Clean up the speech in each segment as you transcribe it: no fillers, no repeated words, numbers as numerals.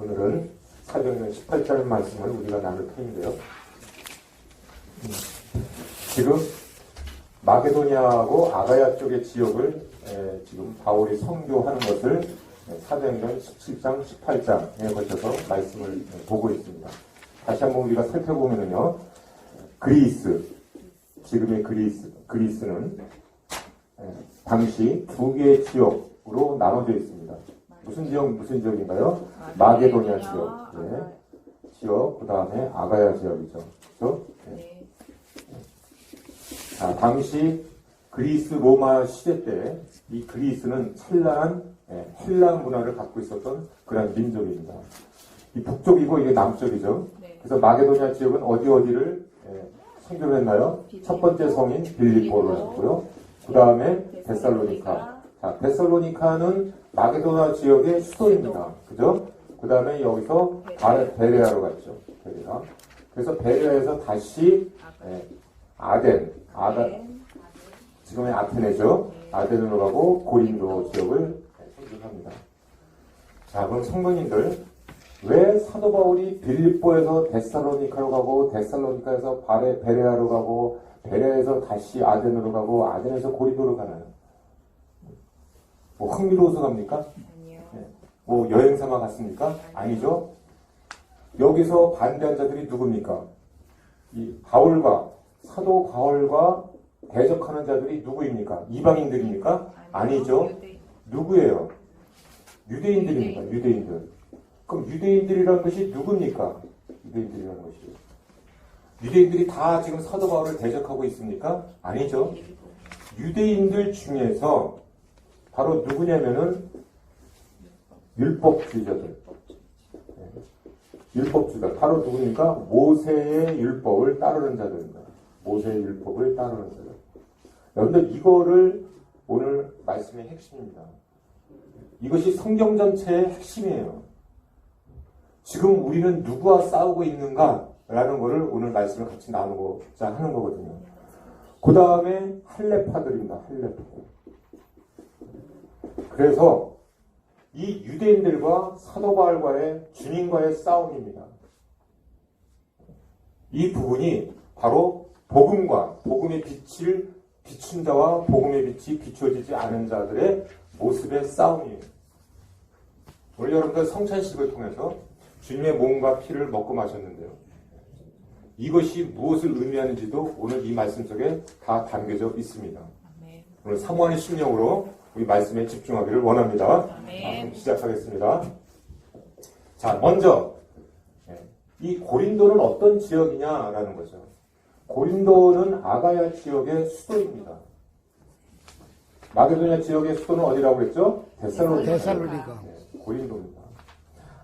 오늘은 사도행전 18절 말씀을 우리가 나눌 터인데요. 지금 마게도냐하고 아가야 쪽의 지역을 지금 바울이 선교하는 것을 사도행전 17장, 18장에 거쳐서 말씀을 보고 있습니다. 다시 한번 우리가 살펴보면요, 그리스, 지금의 그리스는 당시 두 개의 지역으로 나눠져 있습니다. 무슨 지역인가요? 마게도냐 지역. 지역, 그 다음에 아가야 지역이죠. 그렇죠? 네. 자, 당시 그리스 로마 시대 때 이 그리스는 찬란한 헬라 문화를 갖고 있었던 그런 민족입니다. 이 북쪽이고 이게 남쪽이죠. 네. 그래서 마게도냐 지역은 어디를 선교를 했나요? 첫 번째 성인 빌립보를 했고요. 그 다음에 데살로니카. 자, 데살로니카는 마게도냐 지역의 수도입니다. 그죠? 그 다음에 여기서 베레아로 갔죠. 베레아. 그래서 베레아에서 다시 지금의 아테네죠. 아덴으로 가고 고린도 지역을 선교합니다. 자, 그럼 성도님들, 왜 사도 바울이 빌립보에서 데살로니카로 가고 데살로니카에서 베레아로 가고 베레아에서 다시 아덴으로 가고 아덴에서 고린도로 가나요? 뭐 흥미로워서 갑니까? 아니요. 뭐 여행 삼아 갔습니까? 아니죠. 여기서 반대한 자들이 누굽니까? 이 사도 바울과 대적하는 자들이 누구입니까? 이방인들입니까? 아니죠. 누구예요? 유대인들입니다. 유대인들. 그럼 유대인들이라는 것이 누굽니까? 유대인들이라는 것이. 유대인들이 다 지금 사도 바울을 대적하고 있습니까? 아니죠. 유대인들 중에서 바로 누구냐면은 율법주의자들. 율법주의자. 바로 누구니까? 모세의 율법을 따르는 자들입니다. 모세의 율법을 따르는 자들. 여러분들, 이거를 오늘 말씀의 핵심입니다. 이것이 성경 전체의 핵심이에요. 지금 우리는 누구와 싸우고 있는가라는 것을 오늘 말씀을 같이 나누고자 하는 거거든요. 그 다음에 할례파들입니다. 할례파. 그래서 이 유대인들과 사도 바울과의 주님과의 싸움입니다. 이 부분이 바로 복음의 빛을 비춘 자와 복음의 빛이 비춰지지 않은 자들의 모습의 싸움이에요. 오늘 여러분들 성찬식을 통해서 주님의 몸과 피를 먹고 마셨는데요. 이것이 무엇을 의미하는지도 오늘 이 말씀 속에 다 담겨져 있습니다. 오늘 사모하는 심령으로 우리 말씀에 집중하기를 원합니다. 그럼 시작하겠습니다. 자, 먼저 이 고린도는 어떤 지역이냐라는 거죠. 고린도는 아가야 지역의 수도입니다. 마게도냐 지역의 수도는 어디라고 그랬죠? 데살로니카. 고린도입니다.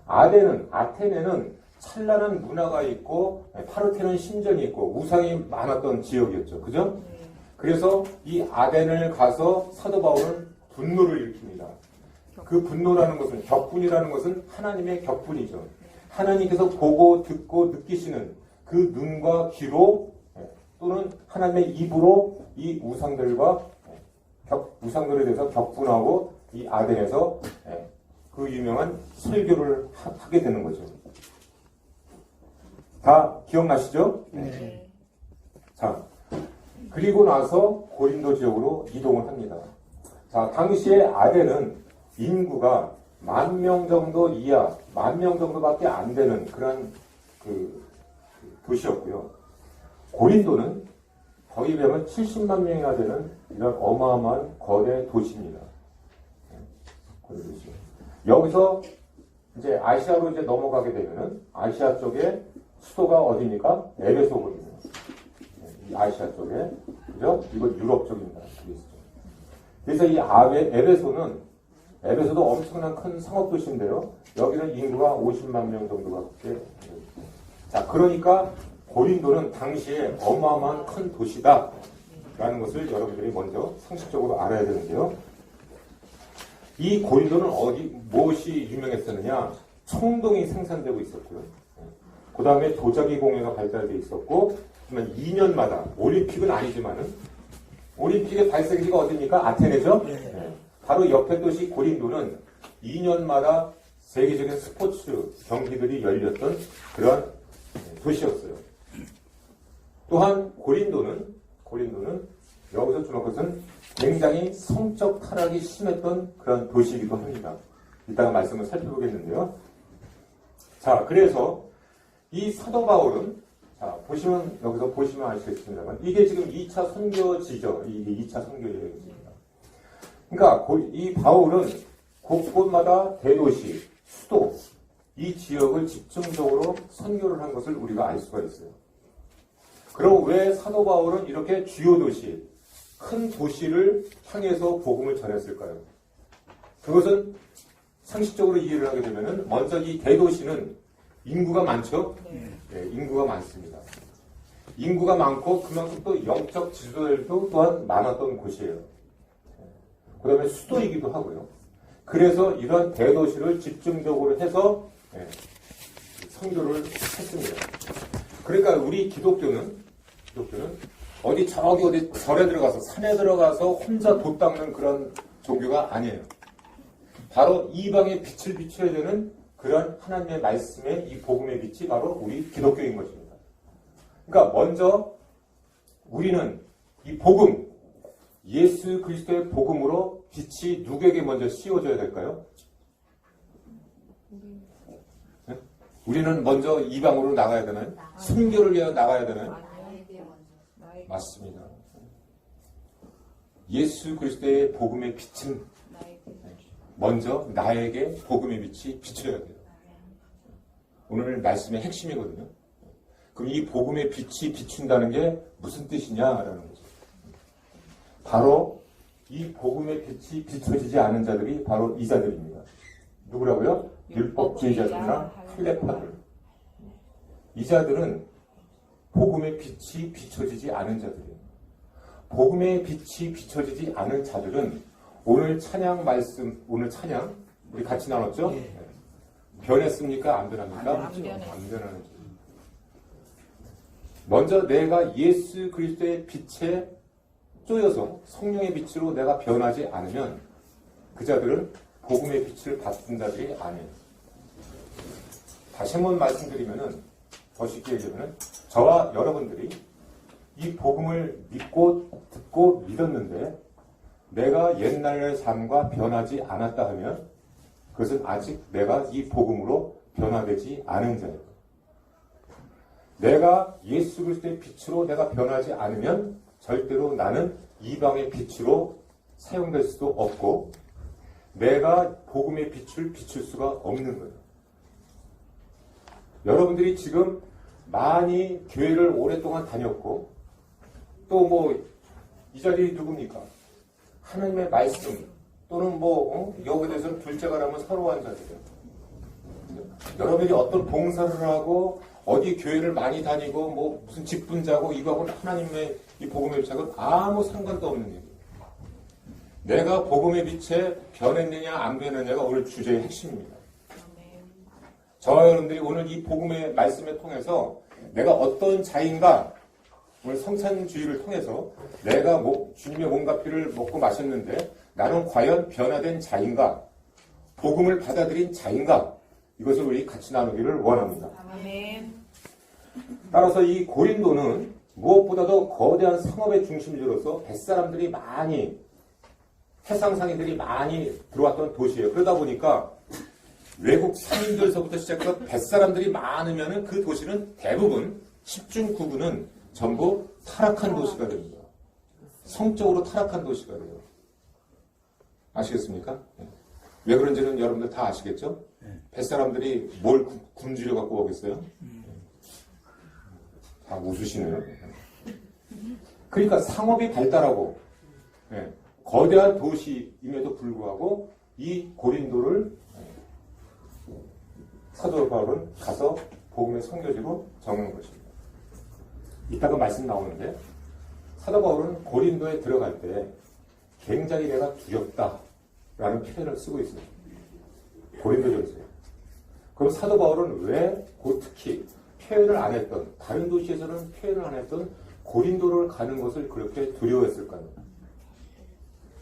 아테네는 찬란한 문화가 있고 파르테논 신전이 있고 우상이 많았던 지역이었죠. 그죠? 그래서 이 아덴을 가서 사도 바울은 분노를 일으킵니다. 그 분노라는 것은, 격분이라는 것은 하나님의 격분이죠. 하나님께서 보고 듣고 느끼시는 그 눈과 귀로 또는 하나님의 입으로 이 우상들에 대해서 격분하고 이 아덴에서 그 유명한 설교를 하게 되는 거죠. 다 기억나시죠? 네. 자, 그리고 나서 고린도 지역으로 이동을 합니다. 자, 당시에 아덴은 인구가 10,000명 정도 이하, 10,000명 정도밖에 안 되는 그런 도시였고요. 고린도는 거의 비하면 70만 명이나 되는 이런 어마어마한 거대 도시입니다. 여기서 이제 아시아로 이제 넘어가게 되면은 아시아 쪽에 수도가 어디입니까? 에베소거든요. 이 아시아 쪽에. 그죠? 이건 유럽 쪽입니다. 그래서 이 에베소도 엄청난 큰 상업도시인데요. 여기는 인구가 50만 명 정도밖에. 자, 그러니까 고린도는 당시에 어마어마한 큰 도시다라는 것을 여러분들이 먼저 상식적으로 알아야 되는데요. 이 고린도는 무엇이 유명했었느냐? 청동이 생산되고 있었고요. 그 다음에 도자기 공예가 발달되어 있었고, 그러면 2년마다, 올림픽은 아니지만은, 올림픽의 발생지가 어디입니까? 아테네죠? 네. 바로 옆에 도시 고린도는 2년마다 세계적인 스포츠 경기들이 열렸던 그런 도시였어요. 또한 고린도는 여기서 주목할 것은 굉장히 성적 타락이 심했던 그런 도시이기도 합니다. 이따가 말씀을 살펴보겠는데요. 자, 그래서 이 사도 바울은, 자, 여기서 보시면 아시겠습니다만, 이게 지금 2차 선교지죠. 이게 2차 선교 여행입니다. 그러니까 이 바울은 곳곳마다 대도시, 수도, 이 지역을 집중적으로 선교를 한 것을 우리가 알 수가 있어요. 그럼 왜 사도 바울은 이렇게 주요 도시, 큰 도시를 향해서 복음을 전했을까요? 그것은 상식적으로 이해를 하게 되면은 먼저 이 대도시는 인구가 많죠? 네, 인구가 많습니다. 인구가 많고 그만큼 또 영적 지도자들도 또한 많았던 곳이에요. 그 다음에 수도이기도 하고요. 그래서 이런 대도시를 집중적으로 해서 선교를 했습니다. 그러니까 우리 기독교는 어디 절에 들어가서 산에 들어가서 혼자 돛 닦는 그런 종교가 아니에요. 바로 이방의 빛을 비춰야 되는 그런 하나님의 말씀의 이 복음의 빛이 바로 우리 기독교인 것입니다. 그러니까 먼저 우리는 이 복음, 예수 그리스도의 복음으로 빛이 누구에게 먼저 씌워져야 될까요? 네? 우리는 먼저 이방으로 나가야 되나요? 선교를 위해 나가야 되나요? 맞습니다. 예수 그리스도의 복음의 빛은 먼저 나에게 복음의 빛이 비춰야 돼요. 오늘 말씀의 핵심이거든요. 그럼 이 복음의 빛이 비춘다는 게 무슨 뜻이냐라는 거죠. 바로 이 복음의 빛이 비춰지지 않은 자들이 바로 이 자들입니다. 누구라고요? 율법주의자들이나 클레파들. 이 자들은 복음의 빛이 비춰지지 않은 자들이에요. 복음의 빛이 비춰지지 않은 자들은 오늘 찬양 말씀, 오늘 찬양 우리 같이 나눴죠? 네. 변했습니까? 안 변합니까? 안 변하는 줄. 먼저 내가 예수 그리스도의 빛에 쪼여서 성령의 빛으로 내가 변하지 않으면 그 자들은 복음의 빛을 받은 자들이 아니에요. 다시 한번 말씀드리면은 더 쉽게 얘기하면은 저와 여러분들이 이 복음을 믿고 듣고 믿었는데 내가 옛날의 삶과 변하지 않았다 하면 그것은 아직 내가 이 복음으로 변화되지 않은 자예요. 내가 예수 그리스도의 빛으로 내가 변하지 않으면 절대로 나는 이방의 빛으로 사용될 수도 없고 내가 복음의 빛을 비출 수가 없는 거예요. 여러분들이 지금 많이 교회를 오랫동안 다녔고 또 이 자리 누굽니까? 하나님의 말씀 또는 여기에 대해서는 둘째가라면 서러워한 자들이에요. 여러분들이 어떤 봉사를 하고 어디 교회를 많이 다니고 무슨 직분자고 이거하고는 하나님의 이 복음의 빛하고는 아무 상관도 없는 얘기예요. 내가 복음의 빛에 변했느냐 안 변했느냐가 오늘 주제의 핵심입니다. 저와 여러분들이 오늘 이 복음의 말씀을 통해서 내가 어떤 자인가 오늘 성찬주의를 통해서 내가 주님의 몸과 피를 먹고 마셨는데 나는 과연 변화된 자인가 복음을 받아들인 자인가 이것을 우리 같이 나누기를 원합니다. 아멘. 따라서 이 고린도는 무엇보다도 거대한 상업의 중심지로서 뱃사람들이 많이 해상상인들이 많이 들어왔던 도시예요. 그러다 보니까 외국 상인들서부터 시작해서 뱃사람들이 많으면 그 도시는 대부분 10중 9구는 전부 타락한 도시가 됩니다. 성적으로 타락한 도시가 돼요. 아시겠습니까? 왜 그런지는 여러분들 다 아시겠죠? 뱃사람들이 뭘 굶주려 갖고 오겠어요? 다 웃으시네요. 그러니까 상업이 발달하고 거대한 도시임에도 불구하고 이 고린도를 사도 바울은 가서 복음의 선교지로 정한 것입니다. 이따가 말씀 나오는데 사도 바울은 고린도에 들어갈 때 굉장히 내가 두렵다라는 표현을 쓰고 있어요. 고린도전서에. 그럼 사도 바울은 왜 특히 표현을 안 했던 다른 도시에서는 표현을 안 했던 고린도를 가는 것을 그렇게 두려워했을까요?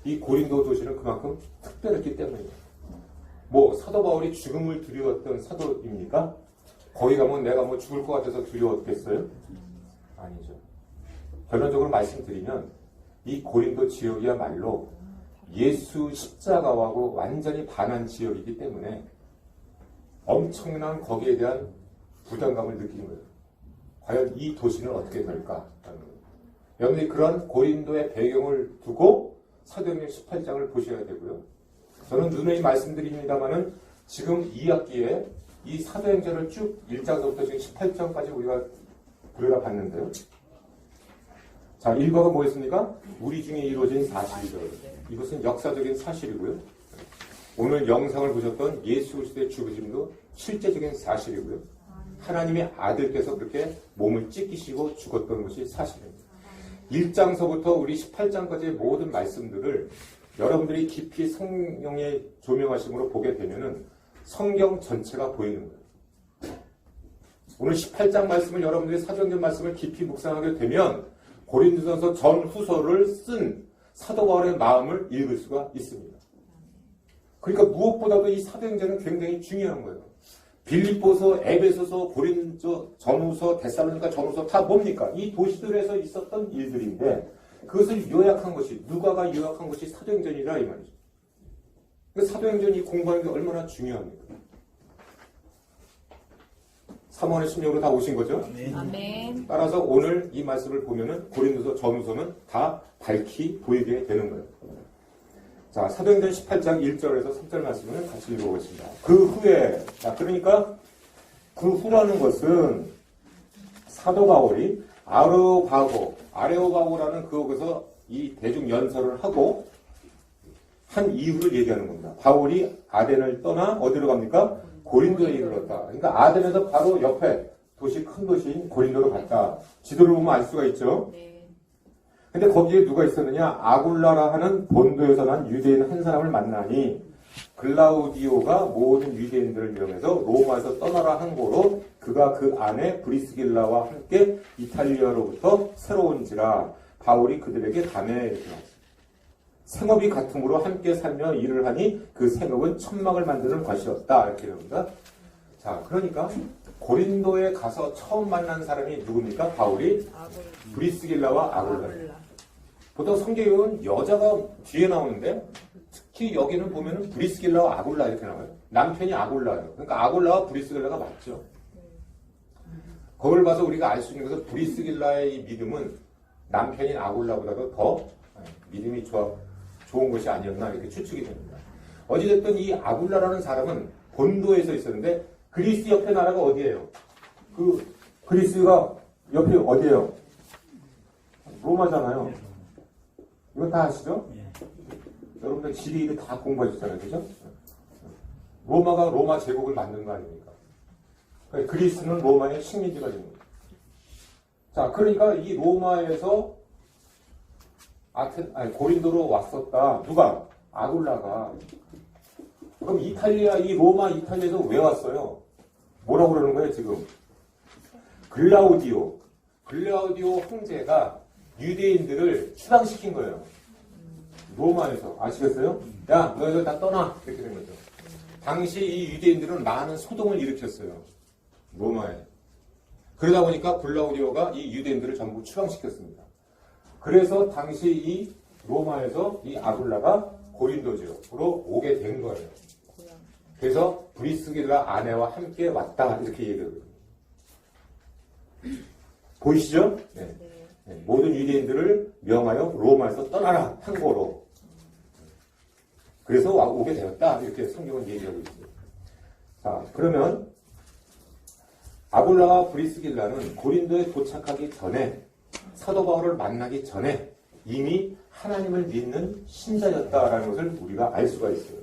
이 고린도 도시는 그만큼 특별했기 때문입니다. 뭐 사도 바울이 죽음을 두려웠던 사도입니까? 거기 가면 내가 뭐 죽을 것 같아서 두려웠겠어요? 아니죠. 결론적으로 말씀드리면 이 고린도 지역이야말로 예수 십자가하고 완전히 반한 지역이기 때문에 엄청난 거기에 대한 부담감을 느끼는 거예요. 과연 이 도시는 어떻게 될까? 여러분들이 그런 고린도의 배경을 두고 사도행전 18장을 보셔야 되고요. 저는 누누이 말씀드립니다만은 지금 2학기에 이 사도행전을 쭉 1장부터 지금 18장까지 우리가 들여다봤는데요. 자, 1과가 뭐였습니까? 우리 중에 이루어진 사실이죠. 이것은 역사적인 사실이고요. 오늘 영상을 보셨던 예수 그리스도의 죽으심도 실제적인 사실이고요. 하나님의 아들께서 그렇게 몸을 찢기시고 죽었던 것이 사실입니다. 1장서부터 우리 18장까지의 모든 말씀들을 여러분들이 깊이 성령의 조명하심으로 보게 되면은 성경 전체가 보이는 거예요. 오늘 18장 말씀을 여러분들이 사도행전 말씀을 깊이 묵상하게 되면 고린도전서 전후서를 쓴 사도 바울의 마음을 읽을 수가 있습니다. 그러니까 무엇보다도 이 사도행전은 굉장히 중요한 거예요. 빌립보서, 에베소서, 고린도 전후서, 데살로니가 전후서 다 뭡니까? 이 도시들에서 있었던 일들인데 그것을 요약한 것이 누가가 요약한 것이 사도행전이라 이 말이죠. 그 사도행전이 공부하는 게 얼마나 중요합니까? 사모하는 심령으로 다 오신 거죠? 아멘. 따라서 오늘 이 말씀을 보면은 고린도서 전후서는 다 밝히 보이게 되는 거예요. 자, 사도행전 18장 1절에서 3절 말씀을 같이 읽어보겠습니다. 그 후에, 자, 그러니까 그 후라는 것은 사도 바울이 아레오바고라는 그곳에서 이 대중 연설을 하고 한 이유를 얘기하는 겁니다. 바울이 아덴을 떠나 어디로 갑니까? 고린도에 이르렀다. 그러니까 아덴에서 바로 옆에 도시, 큰 도시인 고린도로 갔다. 지도를 보면 알 수가 있죠. 근데 거기에 누가 있었느냐? 아굴라라 하는 본도에서 난 유대인 한 사람을 만나니 글라우디오가 모든 유대인들을 명해서 로마에서 떠나라 한 고로 그가 그 안에 브리스길라와 함께 이탈리아로부터 새로운지라 바울이 그들에게 담에 이렇게 나왔습니다. 생업이 같음으로 함께 살며 일을 하니 그 생업은 천막을 만드는 것이었다. 이렇게 됩니다. 자, 그러니까 고린도에 가서 처음 만난 사람이 누굽니까? 바울이 브리스길라와 아굴라. 보통 성경은 여자가 뒤에 나오는데 특히 여기는 보면은 브리스길라와 아굴라 이렇게 나와요. 남편이 아굴라예요. 그러니까 아굴라와 브리스길라가 맞죠. 그걸 봐서 우리가 알 수 있는 것은 브리스길라의 이 믿음은 남편인 아굴라보다도 더 믿음이 좋은 것이 아니었나 이렇게 추측이 됩니다. 어찌됐든 이 아굴라라는 사람은 본도에서 있었는데 그리스 옆에 나라가 어디예요? 그 그리스가 옆에 어디예요? 로마잖아요. 이거 다 아시죠? 여러분들 지리를 다 공부하셨잖아요. 그죠? 로마가 로마 제국을 만든 거 아닙니까? 그러니까 그리스는 로마의 식민지가 된 겁니다. 자, 그러니까 이 로마에서 고린도로 왔었다. 누가? 아굴라가. 그럼 로마 이탈리아에서 왜 왔어요? 뭐라고 그러는 거예요, 지금? 글라우디오 황제가 유대인들을 추방시킨 거예요. 로마에서. 아시겠어요? 야, 너희들 다 떠나. 이렇게 된 거죠. 당시 이 유대인들은 많은 소동을 일으켰어요. 로마에. 그러다 보니까 글라우디오가 이 유대인들을 전부 추방시켰습니다. 그래서 당시 이 로마에서 이 아굴라가 고린도 지역으로 오게 된 거예요. 그래서 브리스길라 아내와 함께 왔다. 이렇게 얘기하거든요. 보이시죠? 네. 모든 유대인들을 명하여 로마에서 떠나라 한 거로. 그래서 오게 되었다. 이렇게 성경은 얘기하고 있습니다. 자, 그러면 아굴라와 브리스길라는 고린도에 도착하기 전에 사도 바울을 만나기 전에 이미 하나님을 믿는 신자였다라는 것을 우리가 알 수가 있어요.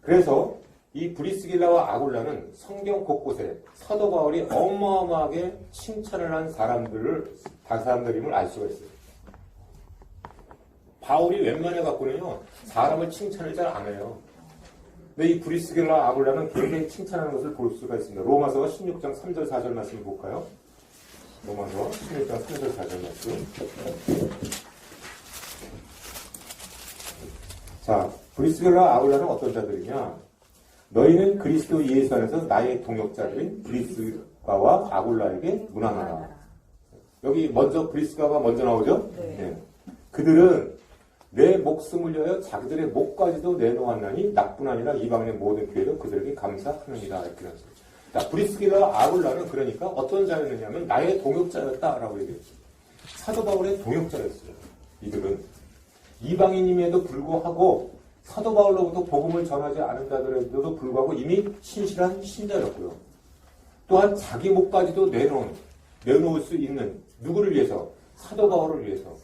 그래서 이 브리스길라와 아굴라는 성경 곳곳에 사도 바울이 어마어마하게 칭찬을 한 사람들임을 알 수가 있어요. 바울이 웬만해 갖고는요, 사람을 칭찬을 잘 안 해요. 근데 이 브리스길라 아굴라는 굉장히 칭찬하는 것을 볼 수가 있습니다. 로마서 16장 3절 4절 말씀을 볼까요? 로마서 16장 3절 4절 말씀. 자, 브리스길라 아굴라는 어떤 자들이냐? 너희는 그리스도 예수 안에서 나의 동역자들인 브리스가와 아굴라에게 문안하라. 여기 먼저 브리스가가 먼저 나오죠? 네. 그들은 내 목숨을 위하여 자기들의 목까지도 내놓았나니 나뿐 아니라 이방인의 모든 교회도 그들에게 감사하느니라. 이렇게 나왔어요. 자, 브리스길라 아굴라는 그러니까 어떤 자였느냐면 나의 동역자였다라고 얘기했어요. 사도 바울의 동역자였어요. 이들은 이방인임에도 불구하고 사도 바울로부터 복음을 전하지 않은 자들에도 불구하고 이미 신실한 신자였고요. 또한 자기 목까지도 내놓을 수 있는 누구를 위해서? 사도 바울을 위해서.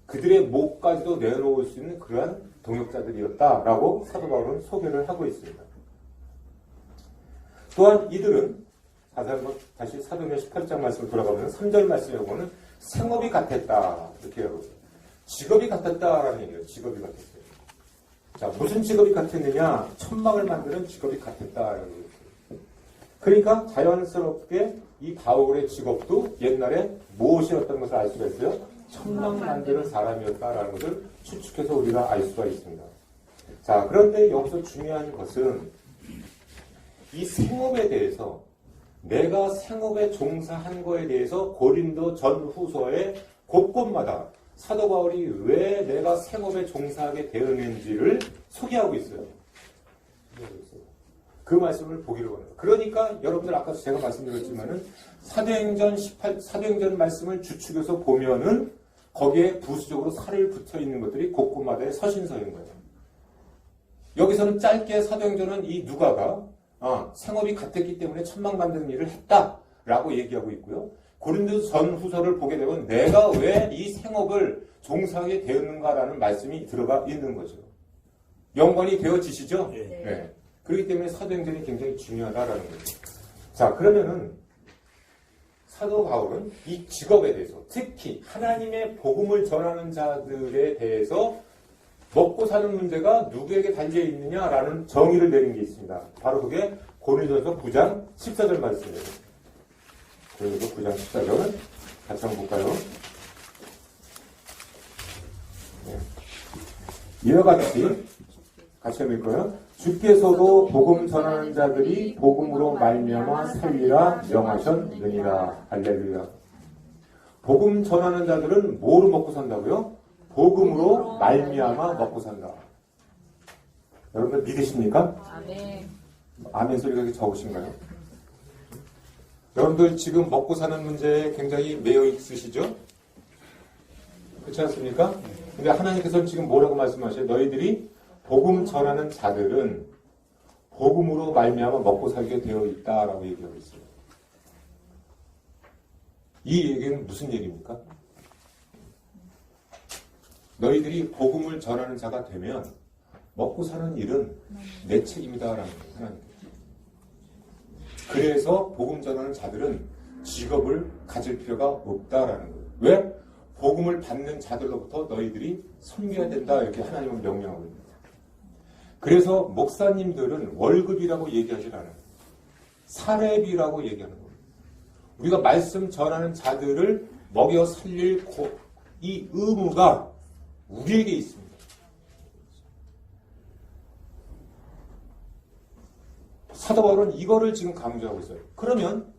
그들의 목까지도 내놓을 수 있는 그러한 동역자들이었다라고 사도 바울은 소개를 하고 있습니다. 또한 이들은 다시 사도행전 18장 말씀을 돌아가면 3절 말씀에 보면 생업이 같았다 이렇게 하고 있어요. 직업이 같았다라는 얘기예요. 직업이 같았어요. 자, 무슨 직업이 같았느냐? 천막을 만드는 직업이 같았다라고 했어요. 그러니까 자연스럽게 이 바울의 직업도 옛날에 무엇이었던 것을 알 수가 있어요? 천막 만드는 사람이었다라는 것을 추측해서 우리가 알 수가 있습니다. 자, 그런데 여기서 중요한 것은 이 생업에 대해서 내가 생업에 종사한 거에 대해서 고린도 전후서의 곳곳마다 사도 바울이 왜 내가 생업에 종사하게 되었는지를 소개하고 있어요. 그 말씀을 보기를 원해요. 그러니까 여러분들 아까 제가 말씀드렸지만은 사도행전 말씀을 주축해서 보면은 거기에 부수적으로 살을 붙어 있는 것들이 곳곳마다의 서신서인 거예요. 여기서는 짧게 사도행전은 이 누가가 생업이 같았기 때문에 천막 만드는 일을 했다라고 얘기하고 있고요. 고린도 전후서를 보게 되면 내가 왜 이 생업을 종사하게 되었는가라는 말씀이 들어가 있는 거죠. 연관이 되어지시죠? 네. 그렇기 때문에 사도행전이 굉장히 중요하다라는 거죠. 자, 그러면은 사도 바울은 이 직업에 대해서 특히 하나님의 복음을 전하는 자들에 대해서 먹고 사는 문제가 누구에게 달려 있느냐라는 정의를 내린 게 있습니다. 바로 그게 고린도전서 9장 14절 말씀이에요. 고린도전서 9장 14절 같이 한번 볼까요? 네. 이와 같이 한번 읽어요. 주께서도 복음 전하는 자들이 복음으로 말미암아 살리라 명하셨느니라. 할렐루야. 복음 전하는 자들은 뭐로 먹고 산다고요? 복음으로 말미암아 먹고 산다. 여러분들 믿으십니까? 아멘. 아멘 소리가 이렇게 적으신가요? 여러분들 지금 먹고 사는 문제에 굉장히 매여 있으시죠? 그렇지 않습니까? 근데 하나님께서는 지금 뭐라고 말씀하셔요? 너희들이 복음 전하는 자들은 복음으로 말미암아 먹고 살게 되어 있다라고 얘기하고 있어요. 이 얘기는 무슨 얘기입니까? 너희들이 복음을 전하는 자가 되면 먹고 사는 일은 내 책임이다라는 거예요. 하나님. 그래서 복음 전하는 자들은 직업을 가질 필요가 없다라는 거예요. 왜? 복음을 받는 자들로부터 너희들이 섬겨야 된다 이렇게 하나님은 명령하고 있습니다. 그래서 목사님들은 월급이라고 얘기하지 않아요. 사례비라고 얘기하는 거예요. 우리가 말씀 전하는 자들을 먹여 살릴 이 의무가 우리에게 있습니다. 사도 바울은 이거를 지금 강조하고 있어요. 그러면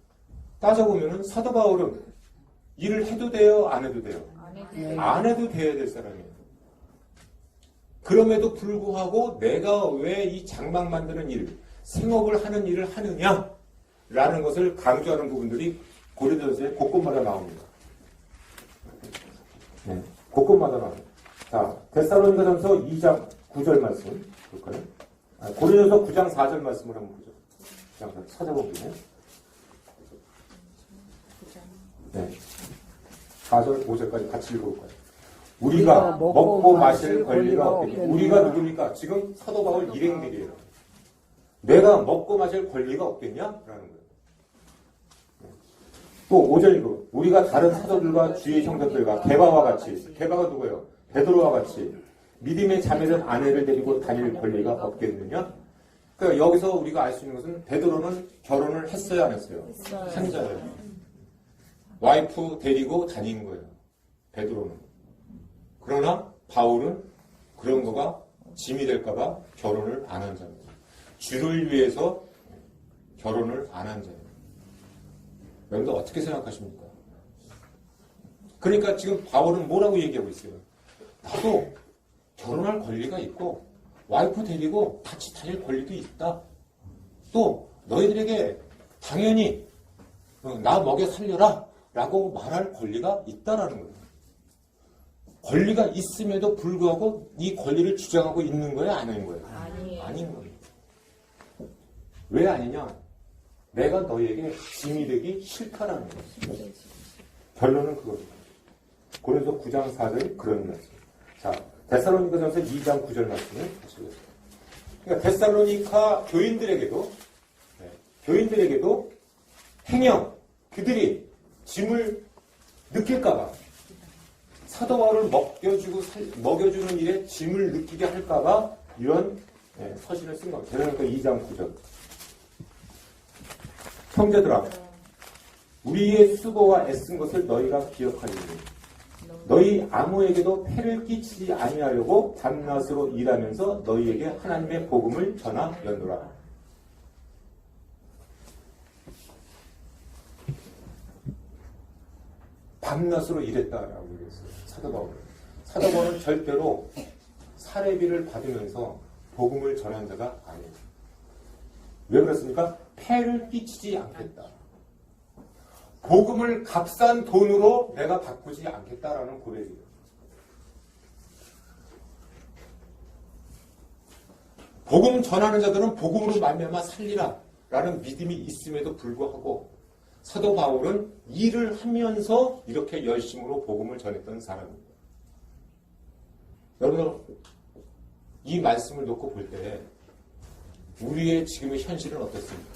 따져보면 사도 바울은 일을 해도 돼요? 안 해도 돼요? 안 해도 돼야 될 사람이에요. 그럼에도 불구하고 내가 왜 이 장막 만드는 일, 생업을 하는 일을 하느냐라는 것을 강조하는 부분들이 고린도전서에 곳곳마다 나옵니다. 네, 곳곳마다 나옵니다. 자, 데살로니가전서 2장 9절 말씀 볼까요? 고린도전서 9장 4절 말씀을 한번 보죠. 그냥 찾아보겠네요. 네. 4절, 5절까지 같이 읽어볼까요? 우리가 먹고 마실 권리가 없겠니? 우리가 누굽니까? 지금 사도 바울 일행들이에요. 내가 먹고 마실 권리가 없겠냐? 라는 거예요. 또 5절 읽어. 우리가 다른 사도들과 주의 형제들과 게바와 같이, 게바가 누구예요? 베드로와 같이 믿음의 자매된 아내를 데리고 다닐 권리가 없겠느냐? 그러니까 여기서 우리가 알 수 있는 것은 베드로는 결혼을 했어요, 안 했어요? 한자예요. 와이프 데리고 다니는 거예요. 베드로는. 그러나 바울은 그런 거가 짐이 될까봐 결혼을 안 한 자입니다. 주를 위해서 결혼을 안 한 자입니다. 여러분들 어떻게 생각하십니까? 그러니까 지금 바울은 뭐라고 얘기하고 있어요? 나도 결혼할 권리가 있고 와이프 데리고 같이 다닐 권리도 있다. 또 너희들에게 당연히 나 먹여 살려라 라고 말할 권리가 있다라는 거예요. 권리가 있음에도 불구하고 이 권리를 주장하고 있는 거예요? 안 하는 거예요? 아닌 거예요. 왜 아니냐? 내가 너희에게 짐이 되기 싫다라는 거예요. 결론은 그겁니다. 고린도 9장 4절 그런 말씀. 자, 데살로니가전서 2장 9절 말씀을 보시겠습니다. 그러니까 데살로니가 교인들에게도 행여 그들이 짐을 느낄까봐 사도 바울을 먹여주는 일에 짐을 느끼게 할까봐 이런 서신을 쓴 겁니다. 데살로니가 2장 9절. 형제들아, 우리의 수고와 애쓴 것을 너희가 기억하리니 너희 아무에게도 폐를 끼치지 아니하려고 밤낮으로 일하면서 너희에게 하나님의 복음을 전하였노라. 밤낮으로 일했다라고 얘기했어요. 사도 바울은. 사도 바울은 절대로 사례비를 받으면서 복음을 전한 자가 아니에요. 왜 그렇습니까? 폐를 끼치지 않겠다. 복음을 값싼 돈으로 내가 바꾸지 않겠다라는 고백이에요. 복음 전하는 자들은 복음으로 말미암아 살리라 라는 믿음이 있음에도 불구하고 사도 바울은 일을 하면서 이렇게 열심으로 복음을 전했던 사람입니다. 여러분, 이 말씀을 놓고 볼 때 우리의 지금의 현실은 어떻습니까?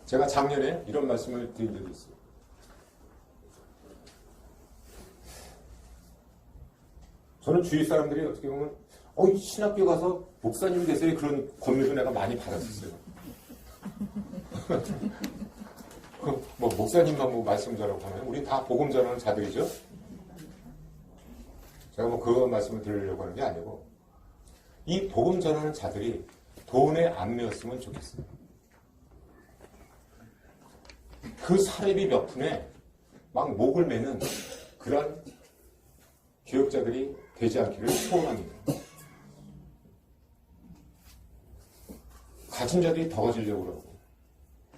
제가 작년에 이런 말씀을 드린 적이 있어요. 저는 주위 사람들이 어떻게 보면 신학교 가서 목사님 되세요 그런 권유도 내가 많이 받았었어요. 뭐 목사님만 뭐 말씀 전하고 하나요? 우린 다 복음 전하는 자들이죠. 제가 뭐 그 말씀을 드리려고 하는 게 아니고 이 복음 전하는 자들이 돈에 안 매였으면 좋겠어요. 그 사례비 몇 푼에 막 목을 매는 그런 교역자들이 되지 않기를 소원합니다. 가진 자들이 더 가지려고 그러고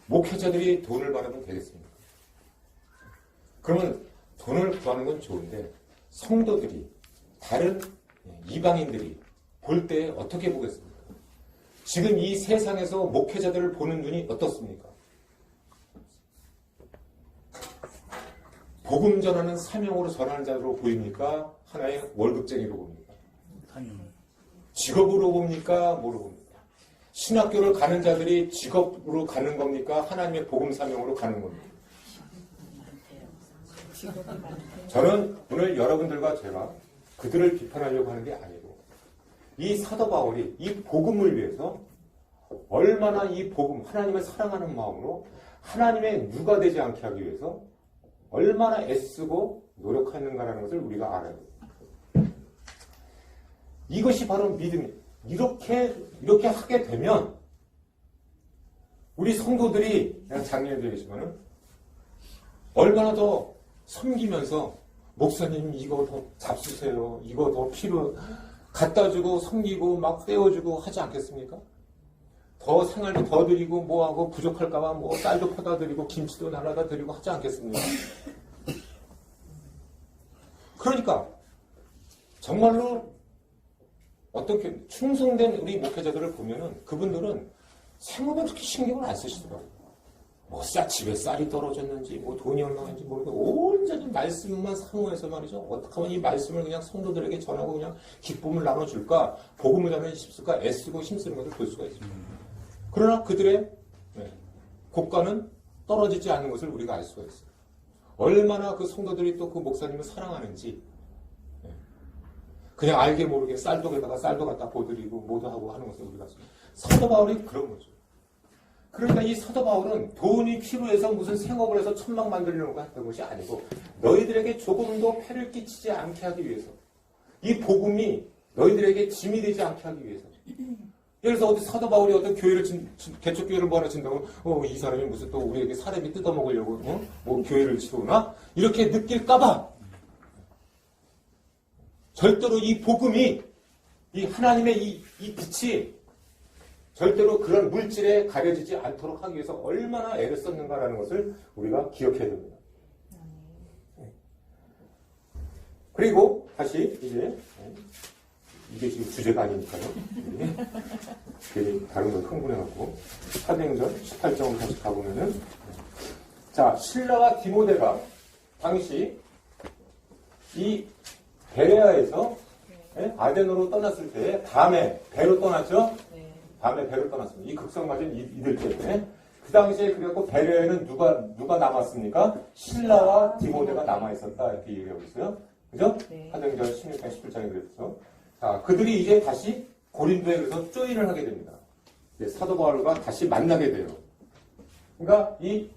목회자들이 돈을 받으면 되겠습니까? 그러면 돈을 구하는 건 좋은데 성도들이 다른 이방인들이 볼 때 어떻게 보겠습니까? 지금 이 세상에서 목회자들을 보는 눈이 어떻습니까? 복음 전하는 사명으로 전하는 자로 보입니까? 하나의 월급쟁이로 봅니까? 직업으로 봅니까? 뭐로 봅니까? 신학교를 가는 자들이 직업으로 가는 겁니까? 하나님의 복음 사명으로 가는 겁니까? 저는 오늘 여러분들과 제가 그들을 비판하려고 하는 게 아니고 이 사도 바울이 이 복음을 위해서 얼마나 이 복음, 하나님을 사랑하는 마음으로 하나님의 누가 되지 않게 하기 위해서 얼마나 애쓰고 노력하는가라는 것을 우리가 알아야 돼요. 이것이 바로 믿음이에요. 이렇게 하게 되면 우리 성도들이 그냥 작년에도 얘기했지만은 얼마나 더 섬기면서 목사님 이거 더 잡수세요. 이거 더 필요 갖다 주고 섬기고 막 떼어주고 하지 않겠습니까? 더 생활비 더 드리고 뭐하고 부족할까봐 뭐 쌀도 퍼다 드리고 김치도 날라다 드리고 하지 않겠습니까? 그러니까 정말로 어떻게 충성된 우리 목회자들을 보면은 그분들은 생업에 그렇게 신경을 안 쓰시더라고요. 뭐 집에 쌀이 떨어졌는지 뭐 돈이 얼마인지 모르고 온전히 말씀만 사모해서 말이죠. 어떻게 하면 이 말씀을 그냥 성도들에게 전하고 그냥 기쁨을 나눠줄까 복음을 전하기 쉽을까 애쓰고 힘쓰는 것을 볼 수가 있습니다. 그러나 그들의 고가는 떨어지지 않는 것을 우리가 알 수가 있어요. 얼마나 그 성도들이 또 그 목사님을 사랑하는지 그냥 알게 모르게 쌀독에다가 쌀도 갖다 보드리고 뭐도 하고 하는 것을 우리가 사도 바울이 그런 거죠. 그러니까 이 사도 바울은 돈이 필요해서 무슨 생업을 해서 천막 만들려고 했던 것이 아니고 너희들에게 조금도 폐를 끼치지 않게 하기 위해서 이 복음이 너희들에게 짐이 되지 않게 하기 위해서. 예를 들어서 어디 사도 바울이 어떤 교회를 개척교회를 뭐 하나 진다고 이 사람이 무슨 또 우리에게 사람이 뜯어먹으려고 뭐 교회를 치우나 이렇게 느낄까봐 절대로 이 복음이 이 하나님의 이 빛이 절대로 그런 물질에 가려지지 않도록 하기 위해서 얼마나 애를 썼는가라는 것을 우리가 기억해야 됩니다. 그리고 다시 이제 이게 지금 주제가 아니니까요. 괜히 다른 걸 흥분해갖고 사도행전 18장으로 다시 가보면은 자 실라와 디모데가 당시 이 베레아에서 아덴으로 떠났을 때 밤에 배로 떠났죠. 밤에 배로 떠났습니다. 이 극성 맞은 이들 때문에 그 당시에 그래갖고 베레아에는 누가 남았습니까? 실라와 디모데가 남아 있었다 이렇게 얘기하고 있어요. 그죠? 사도행전 16장 17장에 그랬죠. 자, 그들이 이제 다시 고린도에 그래서 조인을 하게 됩니다. 사도 바울과 다시 만나게 돼요. 그러니까 이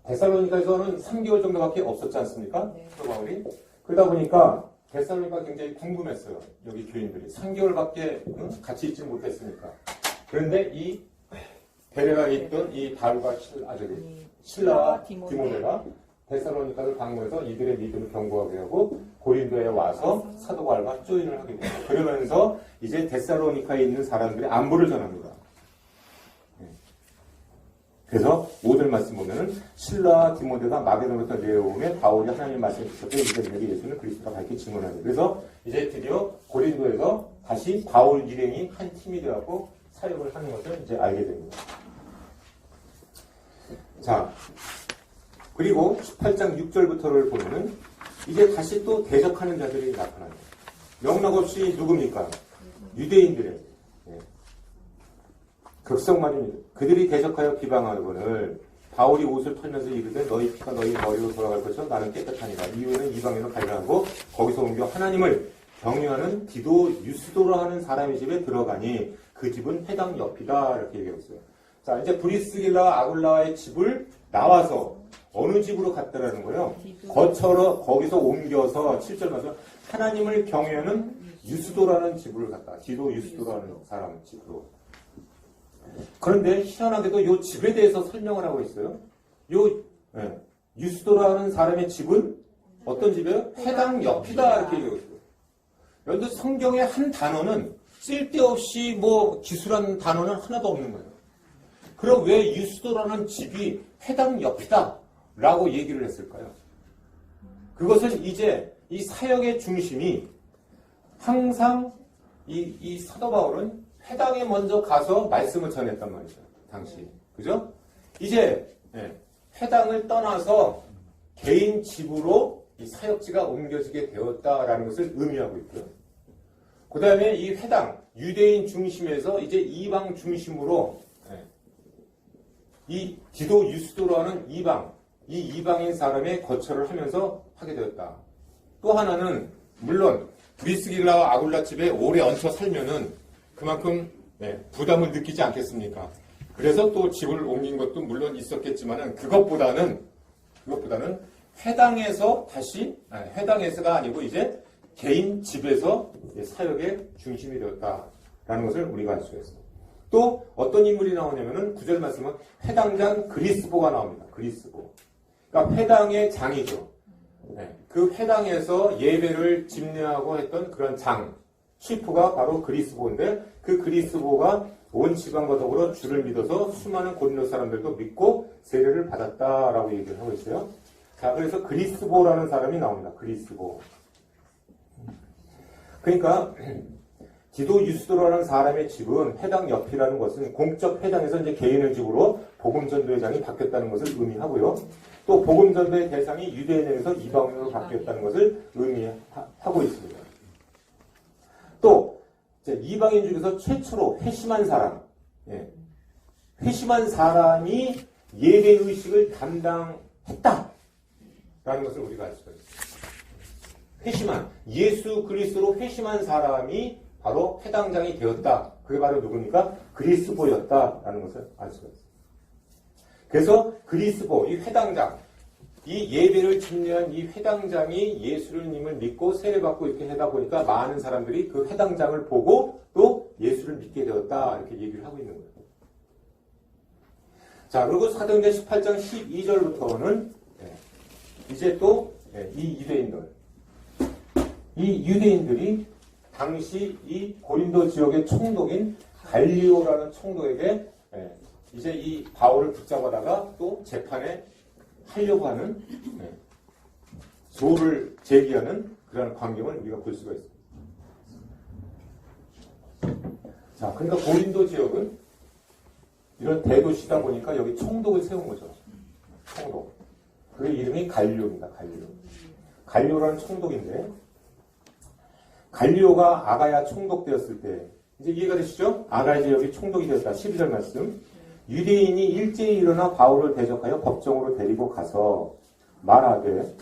데살로니가에서는 3개월 정도밖에 없었지 않습니까? 사도 바울이. 그러다 보니까 데살로니가 굉장히 궁금했어요. 여기 교인들이. 3개월밖에 같이 있지 못했으니까. 그런데 이 베레아에 있던 이 바울과 실라와 디모데가 데살로니가를 방문해서 이들의 믿음을 견고하게 하고 고린도에 와서 사도 바울과 조인을 하게 됩니다. 그러면서 이제 데살로니카에 있는 사람들이 안부를 전합니다. 그래서 모든 말씀 보면은 실라와 디모데가 마게도로부터 내려오며 바울이 하나님 말씀을 듣고 이들에게 예수는 그리스도가 밝게 증언하는. 그래서 이제 드디어 고린도에서 다시 바울 일행이 한 팀이 되었고 사역을 하는 것을 이제 알게 됩니다. 자. 그리고 18장 6절부터를 보면은 이제 다시 또 대적하는 자들이 나타납니다. 영락없이 누굽니까? 유대인들의 극성 말입니다. 그들이 대적하여 비방하거늘 바울이 옷을 털면서 이르되 너희 피가 너희 머리로 돌아갈 것처럼 나는 깨끗하니라. 이후에는 이방인으로 가리라 하고 거기서 옮겨 하나님을 경외하는 디도 유스도라 하는 사람의 집에 들어가니 그 집은 회당 옆이다 이렇게 얘기하고 있어요. 자 이제 브리스길라와 아굴라의 집을 나와서 어느 집으로 갔다라는 거예요. 거기서 옮겨서 7절 가서 하나님을 경외하는 유스도라는 집을 갔다. 디도 유스도라는 사람 집으로. 그런데 희한하게도 이 집에 대해서 설명을 하고 있어요. 유스도라는 사람의 집은 어떤 집이에요? 회당 옆이다 이렇게 얘기하고 있어요. 그런데 성경의 한 단어는 쓸데없이 뭐 기술한 단어는 하나도 없는 거예요. 그럼 왜 유스도라는 집이 회당 옆이다 라고 얘기를 했을까요? 그것은 이제 이 사역의 중심이 항상 이 사도 바울은 회당에 먼저 가서 말씀을 전했단 말이죠. 당시. 그죠? 이제 회당을 떠나서 개인 집으로 이 사역지가 옮겨지게 되었다라는 것을 의미하고 있고요. 그 다음에 이 회당, 유대인 중심에서 이제 이방 중심으로 이 디도 유스도라는 이 이방인 사람의 거처를 하면서 하게 되었다. 또 하나는 물론 브리스길라와 아굴라 집에 오래 얹혀 살면은 그만큼 부담을 느끼지 않겠습니까? 그래서 또 집을 옮긴 것도 물론 있었겠지만은 그것보다는 회당에서 다시 회당에서가 아니고 이제 개인 집에서 사역의 중심이 되었다라는 것을 우리가 알 수가 있습니다. 또 어떤 인물이 나오냐면은 9절 말씀은 회당장 그리스보가 나옵니다. 그리스보. 그러니까 회당의 장이죠. 그 회당에서 예배를 집례하고 했던 그런 장, 치프가 바로 그리스보인데 그 그리스보가 온 지방과 더불어 주를 믿어서 수많은 고린도 사람들도 믿고 세례를 받았다라고 얘기를 하고 있어요. 자, 그래서 그리스보라는 사람이 나옵니다. 그리스보. 그러니까 디도 유스도라는 사람의 집은 회당 옆이라는 것은 공적 회당에서 이제 개인의 집으로 복음전도회장이 바뀌었다는 것을 의미하고요. 또 복음전도의 대상이 유대인에서 이방인으로 바뀌었다는 것을 의미하고 있습니다. 또 이제 이방인 중에서 최초로 회심한 사람, 회심한 사람이 예배의식을 담당했다라는 것을 우리가 알 수가 있습니다. 회심한, 예수 그리스도로 회심한 사람이 바로 회당장이 되었다. 그게 바로 누굽니까? 그리스도였다라는 것을 알 수가 있습니다. 그래서 그리스도, 이 회당장, 이 예배를 준비한 이 회당장이 예수님을 믿고 세례받고 이렇게 하다 보니까 많은 사람들이 그 회당장을 보고 또 예수를 믿게 되었다. 이렇게 얘기를 하고 있는 거예요. 자, 그리고 사도행전 18장 12절부터는 이제 또 이 유대인들이 당시 이 고린도 지역의 총독인 갈리오라는 총독에게 이제 이 바울을 붙잡아다가 또 재판에 하려고 하는 소를 제기하는 그런 광경을 우리가 볼 수가 있습니다. 자, 그러니까 고린도 지역은 이런 대도시다 보니까 여기 총독을 세운 거죠. 총독. 그 이름이 갈리오입니다. 갈리오라는 총독인데, 갈리오가 아가야 총독 되었을 때, 이제 이해가 되시죠? 아가야 지역이 총독이 되었다. 12절 말씀. 유대인이 일제히 일어나 바울을 대적하여 법정으로 데리고 가서 말하되,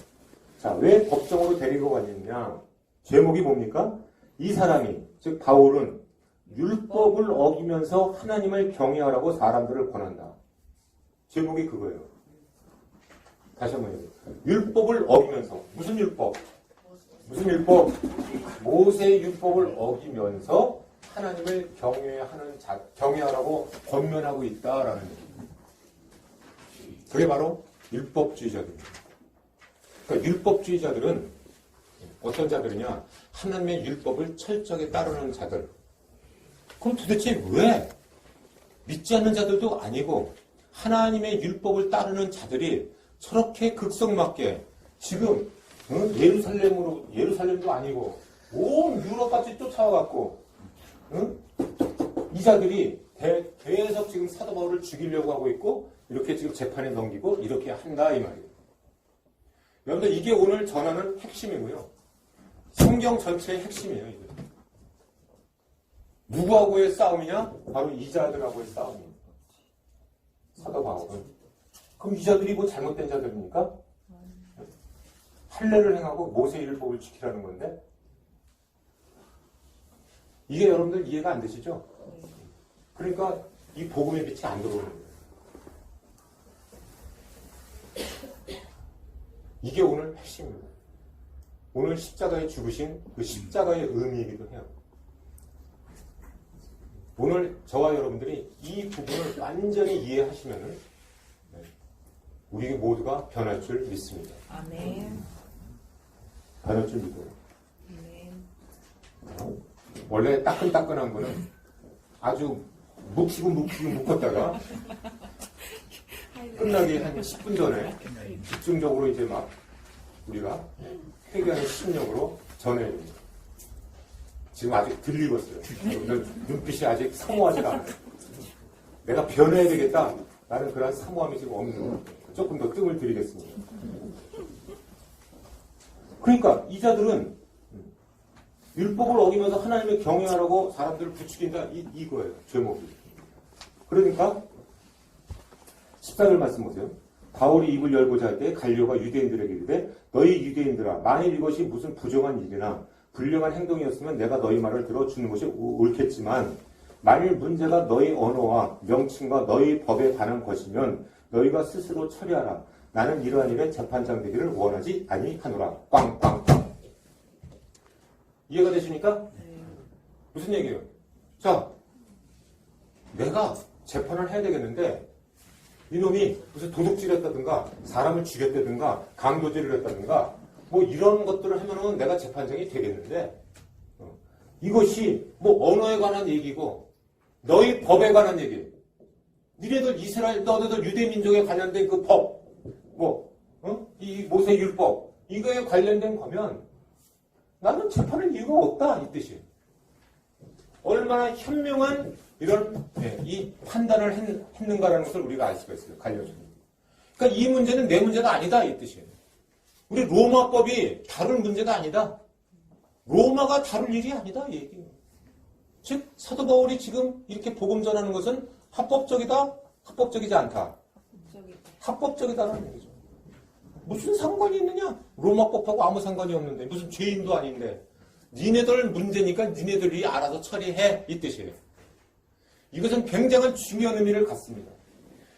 자, 왜 법정으로 데리고 갔느냐? 제목이 뭡니까? 이 사람이, 즉 바울은 율법을 어기면서 하나님을 경외하라고 사람들을 권한다. 제목이 그거예요. 다시 한번 해요. 율법을 어기면서. 무슨 율법? 모세의 율법을 어기면서 하나님을 경외하라고 권면하고 있다라는 얘기입니다. 그게 바로 율법주의자들입니다. 그러니까 율법주의자들은 어떤 자들이냐? 하나님의 율법을 철저하게 따르는 자들. 그럼 도대체 왜 믿지 않는 자들도 아니고 하나님의 율법을 따르는 자들이 저렇게 극성맞게 지금 예루살렘도 아니고 온 유럽까지 쫓아와갖고 이 자들이 계속 지금 사도 바울을 죽이려고 하고 있고 이렇게 지금 재판에 넘기고 이렇게 한다 이 말이에요. 여러분들 이게 오늘 전하는 핵심이고요. 성경 전체의 핵심이에요. 이거. 누구하고의 싸움이냐? 바로 이 자들하고의 싸움입니다. 사도 바울은. 그럼 이 자들이 뭐 잘못된 자들입니까? 할례를 행하고 모세의 율법을 지키라는 건데 이게 여러분들 이해가 안 되시죠? 그러니까 이 복음의 빛이 안 들어오는 거예요. 이게 오늘 핵심입니다. 오늘 십자가에 죽으신 그 십자가의 의미이기도 해요. 오늘 저와 여러분들이 이 부분을 완전히 이해하시면은 우리 모두가 변할 줄 믿습니다. 아멘. 변할 줄 믿어요. 아멘. 원래 따끈따끈한 거는 아주 묶었다가 끝나기 한 10분 전에 집중적으로 이제 막 우리가 회개하는 심령으로 전해야 됩니다. 지금 아직 들리고 있어요. 눈빛이 아직 사모하지 않아요. 내가 변해야 되겠다. 나는 그런 사모함이 지금 없는 거예요. 조금 더 뜸을 들이겠습니다. 그러니까 이 자들은 율법을 어기면서 하나님을 경외하라고 사람들을 부추긴다. 이거예요. 제목이. 그러니까 14절 말씀 보세요. 바울이 입을 열고자 할 때 갈리오가 유대인들에게 이르되 너희 유대인들아 만일 이것이 무슨 부정한 일이나 불량한 행동이었으면 내가 너희 말을 들어주는 것이 옳겠지만 만일 문제가 너희 언어와 명칭과 너희 법에 관한 것이면 너희가 스스로 처리하라. 나는 이러한 일에 재판장 되기를 원하지 아니하노라. 빵빵빵. 이해가 되십니까? 무슨 얘기예요? 자, 내가 재판을 해야 되겠는데 이놈이 무슨 도둑질했다든가 사람을 죽였다든가 강도질을 했다든가 뭐 이런 것들을 하면은 내가 재판장이 되겠는데 이것이 뭐 언어에 관한 얘기고 너희 법에 관한 얘기. 니네들 이스라엘 너희들 유대 민족에 관련된 그 법, 이 모세 율법 이거에 관련된 거면 나는 재판할 이유가 없다 이 뜻이에요. 얼마나 현명한 이런 이 판단을 했는가라는 것을 우리가 알 수가 있어요. 관련해서. 그러니까 이 문제는 내 문제가 아니다 이 뜻이에요. 우리 로마법이 다룰 문제가 아니다. 로마가 다룰 일이 아니다 이 얘기예요. 즉 사도 바울이 지금 이렇게 복음 전하는 것은 합법적이다, 합법적이지 않다. 합법적이다라는 얘기죠. 무슨 상관이 있느냐? 로마법하고 아무 상관이 없는데 무슨 죄인도 아닌데 니네들 문제니까 니네들이 알아서 처리해 이 뜻이에요. 이것은 굉장히 중요한 의미를 갖습니다.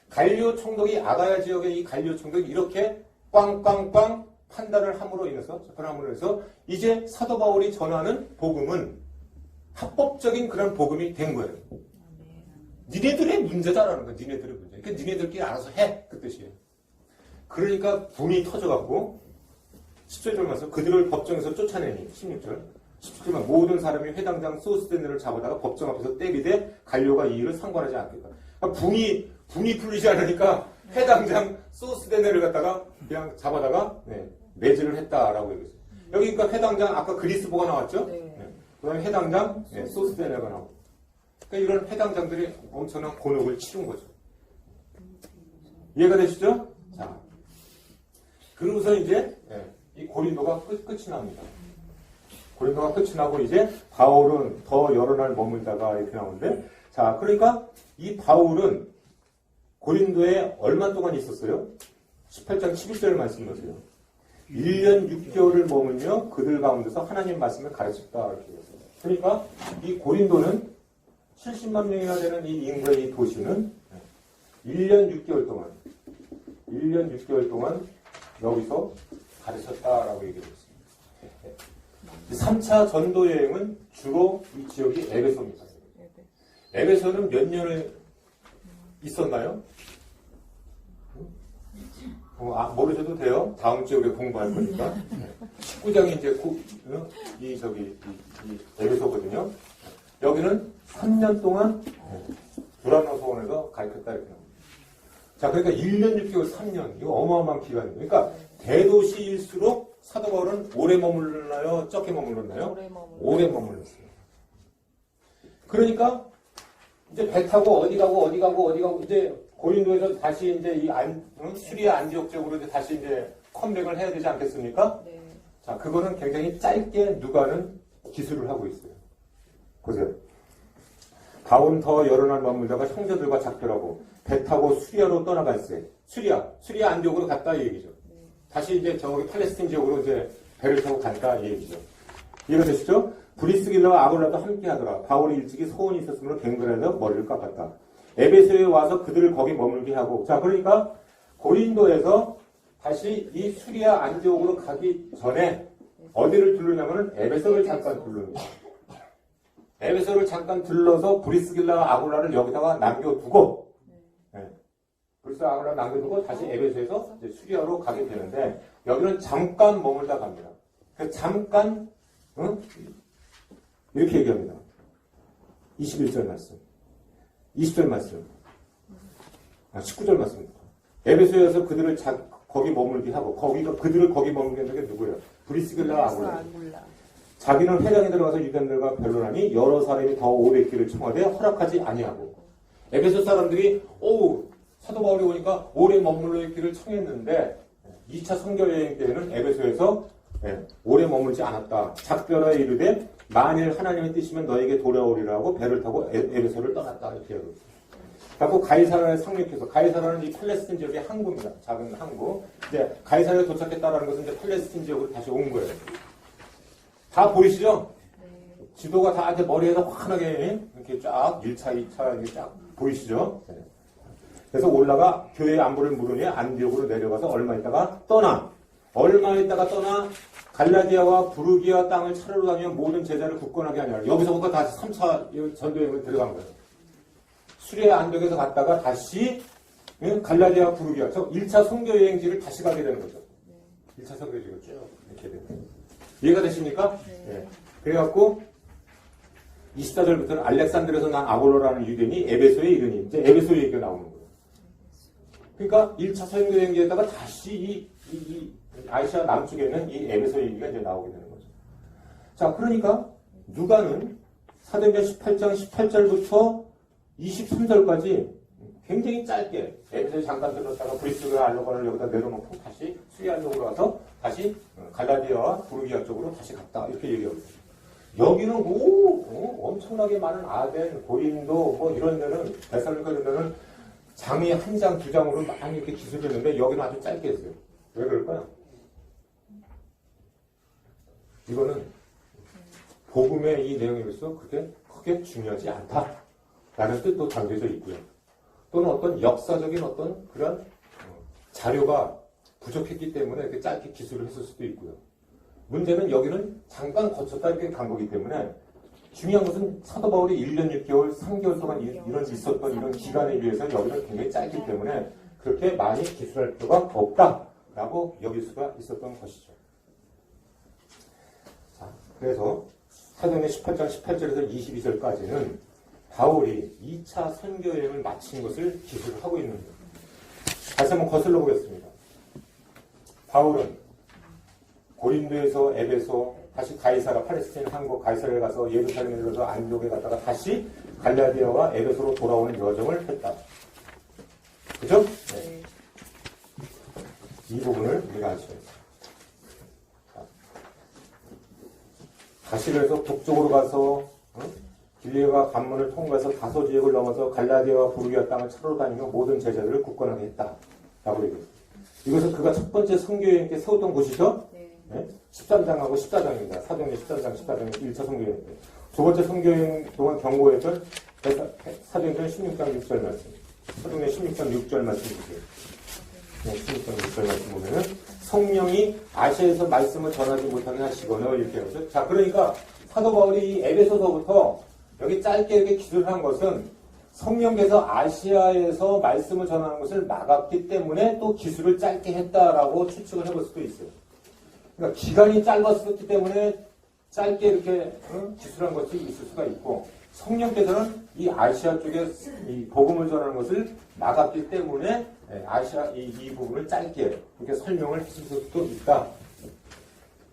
갈리오 총독이 아가야 지역의 이 갈리오 총독이 이렇게 꽝꽝꽝 판단을 함으로 인해서 접근함으로 해서 이제 사도 바울이 전하는 복음은 합법적인 그런 복음이 된 거예요. 니네들의 문제다라는 거예요. 니네들의 문제. 그러니까 니네들끼리 알아서 해 그 뜻이에요. 그러니까 분이 터져갖고 10절 말씀 그들을 법정에서 쫓아내니 16절 17절 모든 사람이 회당장 소스데네를 잡아다가 법정 앞에서 때리되 갈리오가 이 일을 상관하지 않겠다. 그러니까 분이 풀리지 않으니까 회당장 소스데네를 갖다가 그냥 잡아다가 매질을 했다라고 얘기했어요. 여기 그러니까 회당장 아까 그리스보가 나왔죠? 그 다음에 회당장 소스데네가 나오고 그러니까 이런 회당장들이 엄청난 곤혹을 치른 거죠. 이해가 되시죠? 자, 그러고서 이제 이 고린도가 끝이 납니다. 고린도가 끝이 나고 이제 바울은 더 여러 날 머물다가 이렇게 나오는데 자, 그러니까 이 바울은 고린도에 얼마 동안 있었어요? 18장 11절 말씀 보세요. 1년 6개월을 머물며 그들 가운데서 하나님 말씀을 가르쳤다. 이렇게 했어요. 그러니까 이 고린도는 70만 명이나 되는 이 인구의 이 도시는 1년 6개월 동안 여기서 가르쳤다라고 얘기를 했습니다. 3차 전도 여행은 주로 이 지역이 에베소입니다. 에베소는 몇 년을 있었나요? 모르셔도 돼요. 다음 주에 우리 공부할 거니까. 19장이 이제 이 에베소거든요. 여기는 3년 동안 두라노 소원에서 가르쳤다 이렇게 나옵니다. 자, 그러니까 1년 6개월 3년 이거 어마어마한 기간이에요. 그러니까 대도시일수록 사도 바울은 오래 머물렀나요? 적게 머물렀나요? 오래 머물렀어요. 그러니까 이제 배 타고 어디 가고 이제 고린도에서 다시 이제 이 수리아 안디옥 쪽으로 이제 다시 이제 컴백을 해야 되지 않겠습니까? 네. 자, 그거는 굉장히 짧게 누가는 기술을 하고 있어요. 보세요. 바울은 더 여러 날 머물다가 형제들과 작별하고 배 타고 수리아로 떠나갔어요. 수리아 안디옥으로 갔다 이 얘기죠. 다시 이제 저기 팔레스틴 지역으로 이제 배를 타고 간다 이 얘기죠. 이해가 되시죠? 브리스길라와 아굴라도 함께 하더라. 바울이 일찍이 소원이 있었으므로 갱근에서 머리를 깎았다. 에베소에 와서 그들을 거기 머물게 하고 자, 그러니까 고린도에서 다시 이 수리아 안디옥으로 가기 전에 어디를 둘르냐면은 에베소를 잠깐 둘릅니다. 에베소를 잠깐 둘러서 브리스길라와 아굴라를 여기다가 남겨두고 브리스길라 아굴라를 남겨두고 다시 에베소에서 이제 수리아로 가게 되는데 여기는 잠깐 머물다 갑니다. 그래서 잠깐 이렇게 얘기합니다. 21절 말씀 20절 말씀 19절 말씀 에베소에서 그들을 거기 머물게 하고 그들을 거기 머물게 하는 게 누구예요? 브리스길라와 아굴라. 자기는 회당에 들어가서 유대인들과 변론하니 여러 사람이 더 오래 있기를 청하되 허락하지 아니하고 에베소 사람들이 사도 바울이 오니까 오래 머물러 있기를 청했는데 2차 선교 여행 때에는 에베소에서 오래 머물지 않았다. 작별하여 이르되 만일 하나님의 뜻이면 너에게 돌아오리라고 배를 타고 에베소를 떠났다. 이렇게 하고 그리고 가이사라에 상륙해서 가이사라는 이 팔레스틴 지역의 항구입니다. 작은 항구. 이제 가이사라에 도착했다라는 것은 이제 팔레스틴 지역으로 다시 온 거예요. 다 보이시죠? 네. 지도가 다 이제 머리에서 환하게 이렇게 쫙 1차, 2차 이렇게 쫙 보이시죠? 네. 그래서 올라가 교회의 안부를 물으니 안디옥으로 내려가서 얼마 있다가 떠나 갈라디아와 부르기아 땅을 차례로 다니며 모든 제자를 굳건하게 하냐. 여기서부터 다시 3차 전도여행을 들어간 거예요. 수리아 안디옥에서 갔다가 다시 갈라디아와 부르기아. 1차 선교여행지를 다시 가게 되는 거죠. 1차 선교여행지를 쭉 이렇게 되는 거예요. 이해가 되십니까? 네. 그래갖고 24절부터는 알렉산드르에서 난 아볼로라는 유대인이 에베소에 이르니 이제 에베소 얘기가 나오는 거예요. 그러니까 1차 선교여행지에다가 다시 이 아시아 남쪽에 있는 이 에베소 얘기가 이제 나오게 되는 거죠. 자, 그러니까 누가는 사도행전 18장 18절부터 23절까지 굉장히 짧게 에베소에 잠깐 들렀다가 브리스가 알로바를 여기다 내려놓고 다시 수리아 쪽으로 가서 다시 갈라디아와 부르기아 쪽으로 다시 갔다 이렇게 얘기하고 있어요. 여기는 엄청나게 많은 아덴, 고린도 이런 데는 데살로니가 이런 데는 장이 한 장, 두 장으로 많이 이렇게 기술했는데 여기는 아주 짧게 했어요. 왜 그럴까요? 이거는 복음의 이 내용에 비해서 그게 크게 중요하지 않다라는 뜻도 담겨져 있고요. 또는 어떤 역사적인 어떤 그런 자료가 부족했기 때문에 이렇게 짧게 기술을 했을 수도 있고요. 문제는 여기는 잠깐 거쳤다 이렇게 간 거기 때문에 중요한 것은 사도 바울이 1년 6개월, 3개월 동안 있었던 이런 기간에 비해서 여기는 굉장히 짧기 때문에 그렇게 많이 기술할 필요가 없다라고 여길 수가 있었던 것이죠. 자, 그래서 사도행전 18장 18절에서 22절까지는 바울이 2차 선교 여행을 마친 것을 기술을 하고 있는 거예요. 다시 한번 거슬러 보겠습니다. 바울은 고린도에서 에베소, 다시 가이사라, 팔레스타인 항구 가이사라에 가서 예루살렘에 들어서 안디옥에 갔다가 다시 갈라디아와 에베소로 돌아오는 여정을 했다. 그죠? 네. 이 부분을 우리가 아셔야 돼요. 다시 그래서 북쪽으로 가서 길리가 관문을 통과해서 다소 지역을 넘어서 갈라디아와 부르기아 땅을 차로 다니며 모든 제자들을 굳건하게 했다. 라고 얘기했어요. 이것은 그가 첫 번째 선교여행 때 세웠던 곳이죠? 네? 13장하고 14장입니다. 사도행전 13장, 14장 1차 선교여행 때. 두 번째 선교여행 동안 경고했던 사도행전 16장 6절 말씀. 사도행전 16장 6절 말씀이세요. 16장 6절 말씀 보면은 성령이 아시아에서 말씀을 전하지 못하게 하시거나 이렇게 하죠. 자, 그러니까 사도 바울이 이 에베소서부터 여기 짧게 이렇게 기술을 한 것은 성령께서 아시아에서 말씀을 전하는 것을 막았기 때문에 또 기술을 짧게 했다라고 추측을 해볼 수도 있어요. 그러니까 기간이 짧았기 때문에 짧게 이렇게 기술한 것이 있을 수가 있고 성령께서는 이 아시아 쪽에 이 복음을 전하는 것을 막았기 때문에 아시아 이 부분을 짧게 이렇게 설명을 했을 수도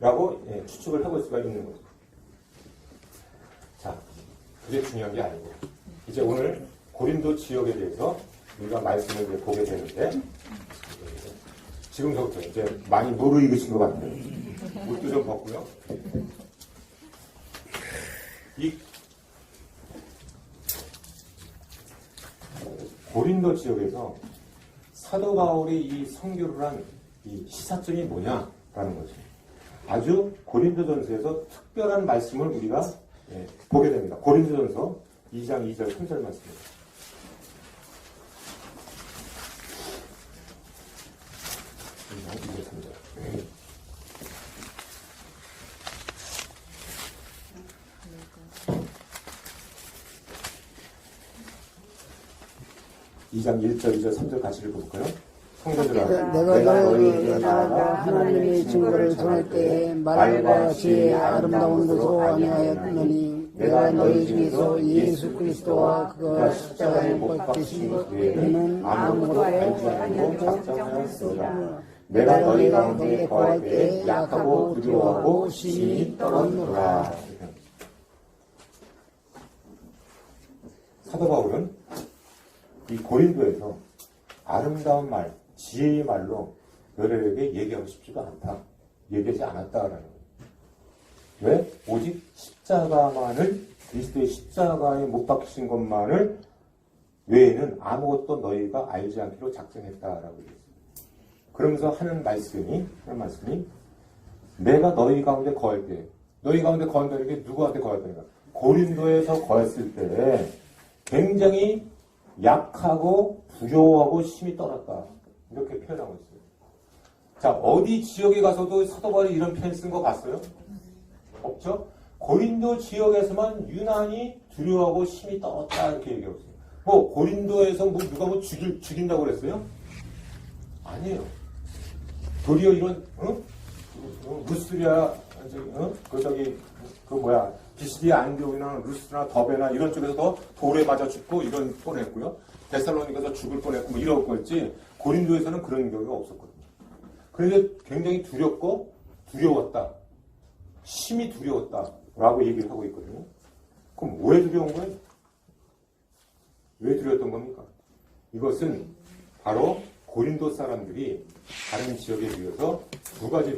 있다라고 추측을 해볼 수가 있는 거죠. 자, 그게 중요한 게 아니고 이제 오늘 고린도 지역에 대해서 우리가 말씀을 이제 보게 되는데 지금서부터 이제 많이 무르익으신 것 같아요. 옷도 좀 벗고요. 이 고린도 지역에서 사도 바울이 이 선교를 한 이 시사점이 뭐냐라는 거죠. 아주 고린도전서에서 특별한 말씀을 우리가 보게 됩니다. 고린도전서 2장 2절 3절 말씀입니다. 2장 2절 3절. 2장 1절, 2절, 3절 같이 읽어볼까요? 내가 너희에게 나아가 하나님의 증거를 전할 때에 말과 지혜에 아름다운 것으로 아니하였느니 내가 너희 중에서 예수 그리스도와 그가 십자가에 못 박히신 것 외에는 아무것도 알지 않고 작정하였습니다. 내가 너희 가운데 거할 때 약하고 두려워하고 심히 떨었노라. 사도 바울은 이 고린도에서 아름다운 말, 지혜의 말로 너희에게 얘기하고 싶지가 않다. 얘기하지 않았다라는 거예요. 왜? 오직 십자가만을, 그리스도의 십자가에 못 박히신 것만을 외에는 아무것도 너희가 알지 않기로 작정했다라고 얘기했어요. 그러면서 하는 말씀이 내가 너희 가운데 거할 때, 너희 가운데 거한다는 게 누구한테 거했다니까? 고린도에서 거했을 때 굉장히 약하고 두려워하고 심히 떨었다. 이렇게 표현하고 있어요. 자, 어디 지역에 가서도 사도 바울이 이런 표현 쓴 거 봤어요? 없죠? 고린도 지역에서만 유난히 두려워하고 심히 떨었다. 이렇게 얘기하고 있어요. 뭐, 고린도에서 누가 죽인다고 그랬어요? 아니에요. 도리어 이런, 루스리아, 비시디아 안디옥이나 루스나 더베나 이런 쪽에서 더 돌에 맞아 죽고 이런 뻔했고요. 데살로니가서 죽을 뻔했고 뭐 이런 거였지. 고린도에서는 그런 경우가 없었거든요. 그런데 굉장히 두렵고 두려웠다. 심히 두려웠다라고 얘기를 하고 있거든요. 그럼 왜 두려운 거예요? 왜 두려웠던 겁니까? 이것은 바로 고린도 사람들이 다른 지역에 비해서 두 가지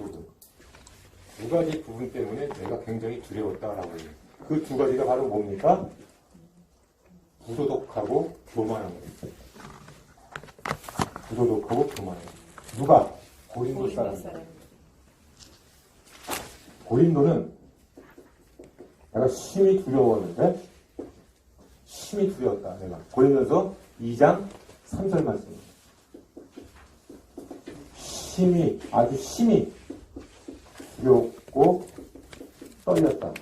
부분 때문에 내가 굉장히 두려웠다라고 해요. 그 두 가지가 바로 뭡니까? 부도덕하고 교만한 거예요. 부도덕하고 교만한 거예요. 누가? 고린도 사람들. 고린도는 내가 심히 두려웠는데 심히 두려웠다. 내가 고린도서 2장 3절 말씀입니다. 심히 아주 심히 두렵고 떨렸다.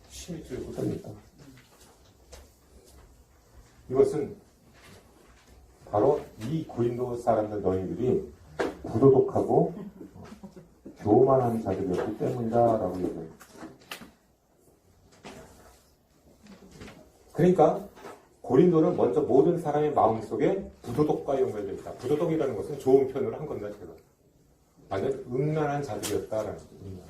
심히 두렵고 떨렸다. 이것은 바로 이 고린도 사람들 너희들이 부도덕하고 교만한 자들이었기 때문이다라고 얘기해요. 그러니까 고린도는 먼저 모든 사람의 마음속에 부도덕과 연결되어 있다. 부도덕이라는 것은 좋은 표현으로 한 겁니다. 제가. 완전 음란한 자들이었다라는 겁니다.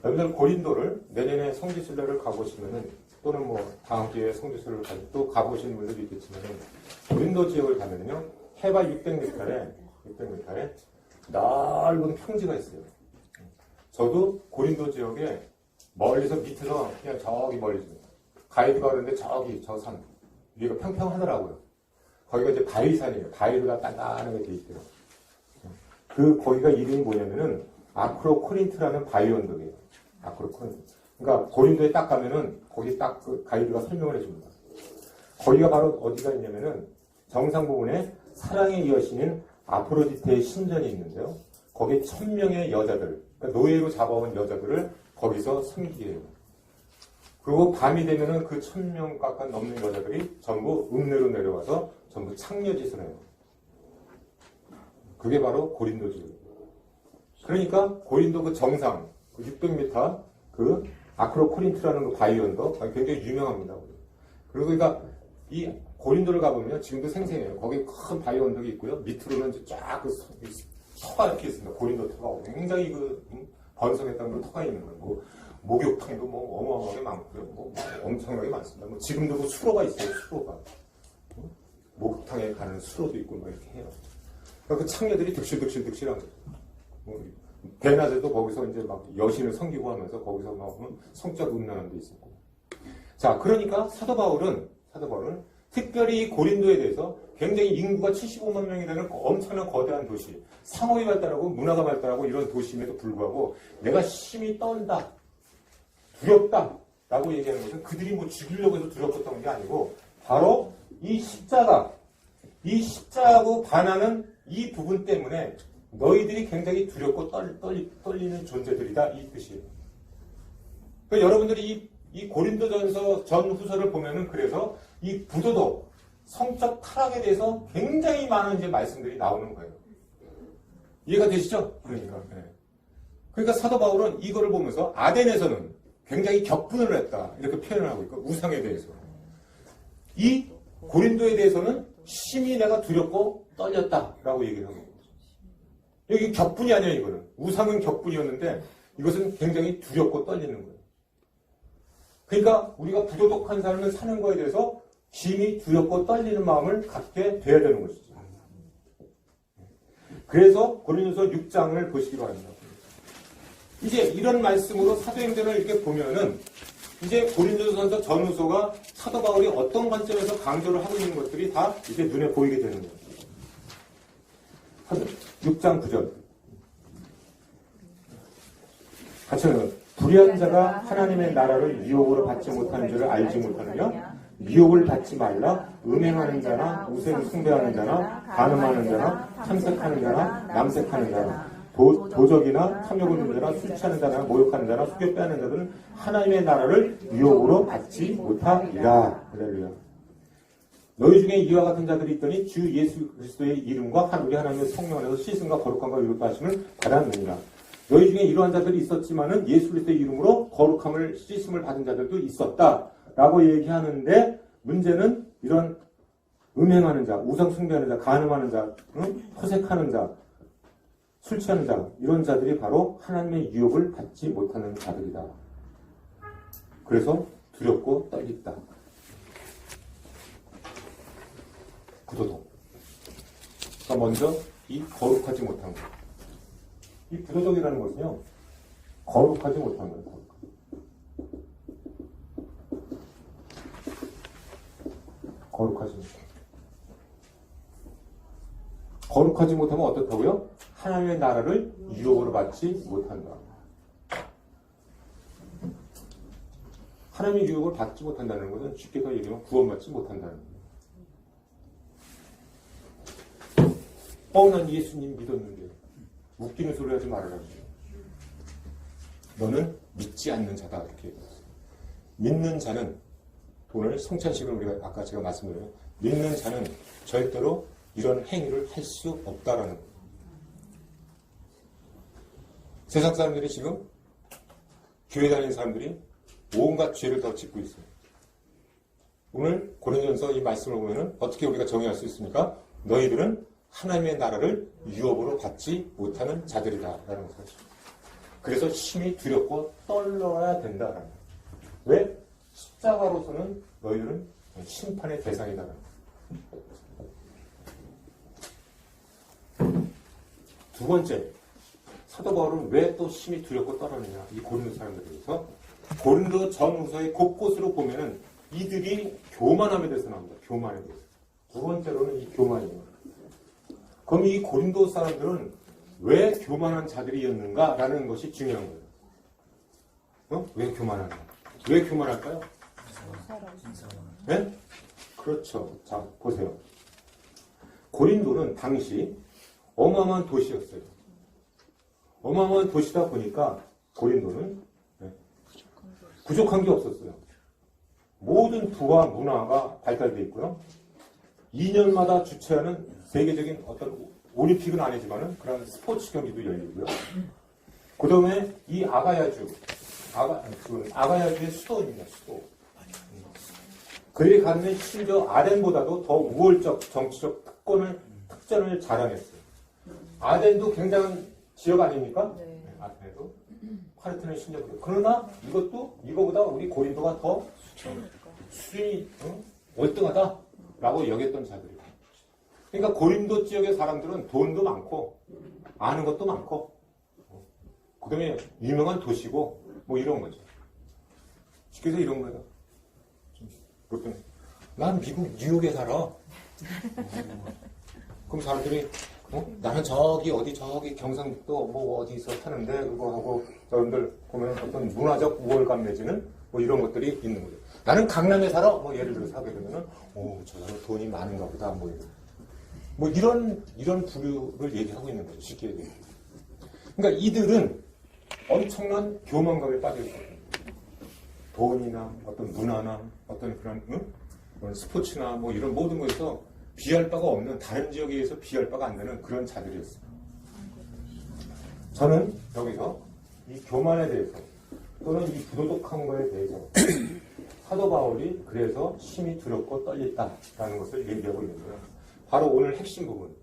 여러분들 고린도를 내년에 성지순례를 가보시면은 또는 뭐 다음 기회에 성지순례를 또 가보신 분들도 있겠지만 고린도 지역을 가면요 해발 600m에 넓은 평지가 있어요. 저도 고린도 지역에 멀리서 밑에서 그냥 저기 멀리서 가이드가 그러는데 저기 저 산 위가 평평하더라고요. 거기가 이제 바위산이에요. 바위가 단단하게 돼 있대요. 거기가 이름이 뭐냐면은 아크로코린트라는 바위 언덕이에요. 아크로코린트. 그러니까 고린도에 딱 가면은 거기 딱 그 가이드가 설명을 해줍니다. 거기가 바로 어디가 있냐면은 정상 부분에 사랑의 여신인 아프로디테의 신전이 있는데요. 거기에 1000명의 여자들, 그러니까 노예로 잡아온 여자들을 거기서 섬기게 해요. 그리고 밤이 되면은 그 1000명 가까이 넘는 여자들이 전부 읍내로 내려와서 전부 창녀짓을 해요. 그게 바로 고린도죠. 그러니까 고린도 그 정상, 그 600m 그 아크로코린트라는 그 바위 언덕 굉장히 유명합니다. 그리고 그러니까 이 고린도를 가보면 지금도 생생해요. 거기 큰 바위 언덕이 있고요. 밑으로는 쫙 그 터가 이렇게 있습니다. 고린도 터가 굉장히 번성했다는 터가 있는 거예요. 뭐 목욕탕도 뭐 어마어마하게 많고요. 뭐 엄청나게 많습니다. 뭐 지금도 그 수로가 있어요. 수로가 목욕탕에 가는 수로도 있고 뭐 이렇게 해요. 그러니까 그 창녀들이 득실득실한 거죠. 대낮에도 거기서 이제 막 여신을 섬기고 하면서 거기서 막 성적 음란한 데 있었고. 자, 그러니까 사도 바울은 특별히 이 고린도에 대해서 굉장히 인구가 75만 명이 되는 엄청난 거대한 도시, 상업이 발달하고 문화가 발달하고 이런 도시임에도 불구하고 내가 심히 떤다, 두렵다 라고 얘기하는 것은 그들이 뭐 죽이려고 해서 두렵었던 게 아니고 바로 이 십자가하고 반하는 이 부분 때문에 너희들이 굉장히 두렵고 떨리는 존재들이다 이 뜻이에요. 그러니까 여러분들이 이 고린도전서 전후서를 보면은 그래서 이 부도덕, 성적 타락에 대해서 굉장히 많은 이제 말씀들이 나오는 거예요. 이해가 되시죠? 그러니까. 네. 그러니까 사도 바울은 이거를 보면서 아덴에서는 굉장히 격분을 했다 이렇게 표현을 하고 있고 우상에 대해서 이 고린도에 대해서는 심히 내가 두렵고 떨렸다라고 얘기를 하고 있어요. 여기 격분이 아니에요. 이거는 우상은 격분이었는데 이것은 굉장히 두렵고 떨리는 거예요. 그러니까 우리가 부도덕한 삶을 사는 거에 대해서 심히 두렵고 떨리는 마음을 갖게 돼야 되는 것이죠. 그래서 고린도서 6장을 보시기로 합니다. 이제 이런 말씀으로 사도행전을 이렇게 보면은 이제 고린도전서 전후서가 사도 바울이 어떤 관점에서 강조를 하고 있는 것들이 다 이제 눈에 보이게 되는 거예요. 6장 9절. 같이 읽어요. 불의한 자가 하나님의 나라를 유혹으로 받지 못하는 줄을 알지 못하느냐? 미혹을 받지 말라. 음행하는 자나 우상 숭배하는 자나 간음하는 자나 탐색하는 자나 남색하는 자나 도적이나 탐욕을 하는 자나 술 취하는 자나 모욕하는 자나 수교 빼앗는 자들은 하나님의 나라를 유혹으로 받지 못하리라. 할렐루야. 너희 중에 이와 같은 자들이 있더니 주 예수 그리스도의 이름과 우리 하나님의 성령 안에서 씻음과 거룩함과 이롭다 하심을 받았느니라. 너희 중에 이러한 자들이 있었지만은 예수 그리스도의 이름으로 거룩함을 씻음을 받은 자들도 있었다라고 얘기하는데 문제는 이런 음행하는 자, 우상 숭배하는 자, 간음하는 자, 토색하는 자, 술 취하는 자 이런 자들이 바로 하나님의 유혹을 받지 못하는 자들이다. 그래서 두렵고 떨린다. 부도덕. 그러니까 먼저 이 거룩하지 못한 것. 이 부도덕이라는 것은요, 거룩하지 못한 거예요. 거룩하지 못하면 어떻다고요? 하나님의 나라를 유업으로 받지 못한다. 하나님의 유업을 받지 못한다는 것은 쉽게 더 얘기하면 구원받지 못한다는 거예요. 난 예수님 믿었는데 웃기는 소리 하지 말아라. 너는 믿지 않는 자다. 이렇게 얘기했어요. 믿는 자는 오늘 성찬식을 우리가 아까 제가 말씀드려요. 믿는 자는 절대로 이런 행위를 할 수 없다라는 거예요. 세상 사람들이 지금 교회 다니는 사람들이 온갖 죄를 더 짓고 있어요. 오늘 고린도전서 이 말씀을 보면은 어떻게 우리가 정의할 수 있습니까? 너희들은 하나님의 나라를 유업으로 받지 못하는 자들이다라는 것이죠. 그래서 심히 두렵고 떨러야 된다라는 거예요. 왜? 십자가로서는 너희들은 심판의 대상이다라는 거예요. 두 번째, 사도 바울은 왜 또 심히 두렵고 떨었느냐? 이 고린도 사람들에 대해서 고린도 전후서의 곳곳으로 보면은 이들이 교만함에 대해서 나옵니다. 교만에 대해서. 두 번째로는 이 교만이에요. 그럼 이 고린도 사람들은 왜 교만한 자들이었는가라는 것이 중요한 거예요. 왜 교만한가? 왜 교만할까요? 네? 그렇죠. 자, 보세요. 고린도는 당시 어마어마한 도시였어요. 어마어마한 도시다 보니까 고린도는 부족한 게 없었어요. 모든 부와 문화가 발달되어 있고요. 2년마다 주최하는 세계적인 어떤 올림픽은 아니지만은 그런 스포츠 경기도 열리고요. 그 다음에 이 아가야주의 수도입니다. 수도. 그에 가면 심지어 아덴보다도 더 우월적 정치적 특전을 자랑했어요. 아덴도 굉장한 지역 아닙니까? 네. 아덴에도. 파르테논 신전도. 그러나 이것도 이거보다 우리 고린도가 더 수준이 월등하다라고 여겼던 자들이에요. 그러니까 고린도 지역의 사람들은 돈도 많고 아는 것도 많고 그 다음에 유명한 도시고 뭐 이런 거죠. 쉽게 해서 이런 거예요. 난 미국 뉴욕에 살아. 그럼 사람들이 나는 저기 경상북도 뭐 어디서 사는데 그거 하고 여러분들 보면 어떤 문화적 우월감 내지는 뭐 이런 것들이 있는 거죠. 나는 강남에 살아. 뭐 예를 들어서 하게 되면은 저 사람 돈이 많은가 보다 뭐 이런 부류를 얘기하고 있는 거죠. 쉽게 얘기해서. 그러니까 이들은 엄청난 교만감에 빠져 있거든요. 돈이나 어떤 문화나 어떤 그런 스포츠나 뭐 이런 모든 것에서 비할 바가 없는 다른 지역에 의해서 비할 바가 안 되는 그런 자들이었어요. 저는 여기서 이 교만에 대해서 또는 이 부도덕한 거에 대해서 사도 바울이 그래서 심히 두렵고 떨렸다라는 것을 얘기하고 있는 거예요. 바로 오늘 핵심 부분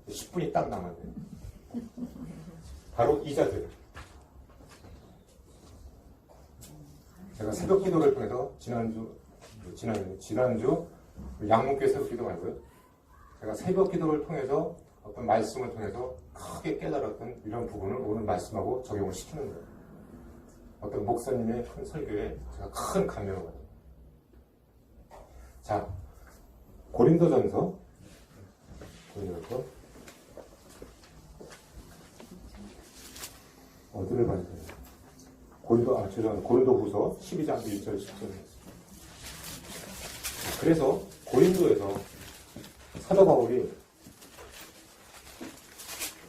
10분이 딱 남았네요. 바로 이 자들. 제가 새벽 기도를 통해서 지난주 양문교회 새벽 기도 말고요. 제가 새벽 기도를 통해서 어떤 말씀을 통해서 크게 깨달았던 이런 부분을 오늘 말씀하고 적용을 시키는 거예요. 어떤 목사님의 큰 설교에 제가 큰 감명을 받아요. 자, 고린도전서 어디를 봐야 돼요? 고린도후서 12장 1절 10절입니다. 그래서 고린도에서 사도 바울이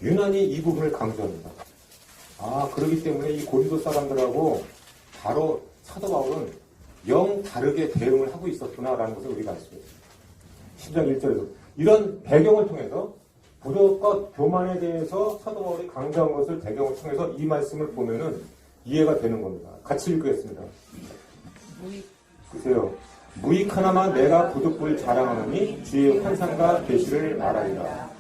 유난히 이 부분을 강조합니다. 그렇기 때문에 이 고린도 사람들하고 바로 사도 바울은 영 다르게 대응을 하고 있었구나라는 것을 우리가 알 수 있습니다. 10장 1절에서 이런 배경을 통해서 부도덕과 교만에 대해서 사도 바울이 강조한 것을 배경을 통해서 이 말씀을 보면은 이해가 되는 겁니다. 같이 읽겠습니다. 보세요. 무익 하나만 내가 부득불 자랑하노니 주의 환상과 계시를 말하리라.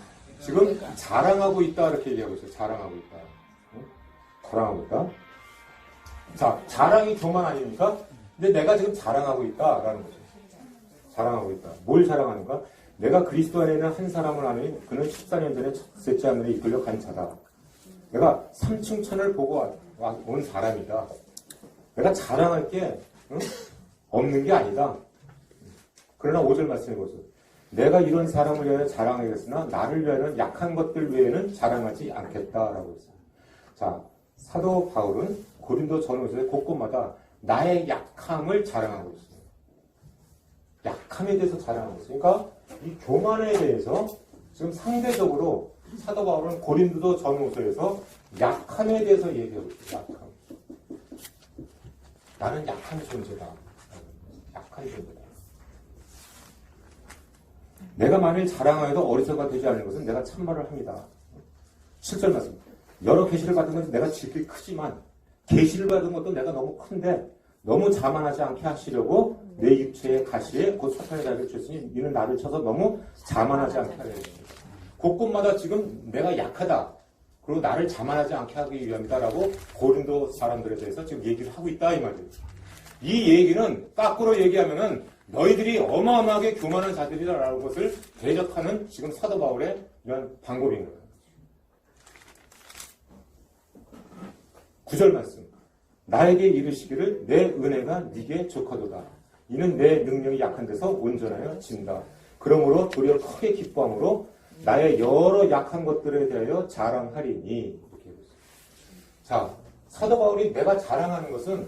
지금 자랑하고 있다 이렇게 얘기하고 있어요. 자랑하고 있다. 자랑하고 있다. 자, 자랑이 교만 아닙니까? 근데 내가 지금 자랑하고 있다라는 거죠. 자랑하고 있다. 뭘 자랑하는가? 내가 그리스도 안에 있는 한 사람을 아니 그는 14년 전에 첫째 하늘에 이끌려 간 자다. 내가 삼층천을 보고 온 사람이다. 내가 자랑할 게 없는 게 아니다. 그러나 5절 말씀해 보세요. 내가 이런 사람을 위하여 자랑하겠으나 나를 위하여는 약한 것들 외에는 자랑하지 않겠다라고 했어요. 자, 사도 바울은 고린도 전후서에 곳곳마다 나의 약함을 자랑하고 있어요. 약함에 대해서 자랑하고 있어요. 그러니까 이 교만에 대해서 지금 상대적으로 사도 바울은 고린도 전후서에서 약함에 대해서 얘기하고 있어요. 약함. 나는 약한 존재다. 약한 존재다. 내가 만일 자랑하여도 어리석어가 되지 않는 것은 내가 참말을 합니다. 7절 말씀. 여러 계시를 받은 것은 내가 질기 크지만 계시를 받은 것도 내가 너무 큰데 너무 자만하지 않게 하시려고 내 육체의 가시에 곧 사탄의 자리를 쳤으니 이는 나를 쳐서 너무 자만하지 않게 하려고 합니다. 곳곳마다 지금 내가 약하다. 그리고 나를 자만하지 않게 하기 위함이다라고 고린도 사람들에 대해서 지금 얘기를 하고 있다 이 말이에요. 이 얘기는 거꾸로 얘기하면은 너희들이 어마어마하게 교만한 자들이라는 것을 대적하는 지금 사도 바울의 이런 방법인 거예요. 9절 말씀. 나에게 이르시기를 내 은혜가 네게 좋거도다. 이는 내 능력이 약한 데서 온전하여 진다. 그러므로 도리어 크게 기뻐함으로 나의 여러 약한 것들에 대하여 자랑하리니. 이렇게 해보세요. 자, 사도 바울이 내가 자랑하는 것은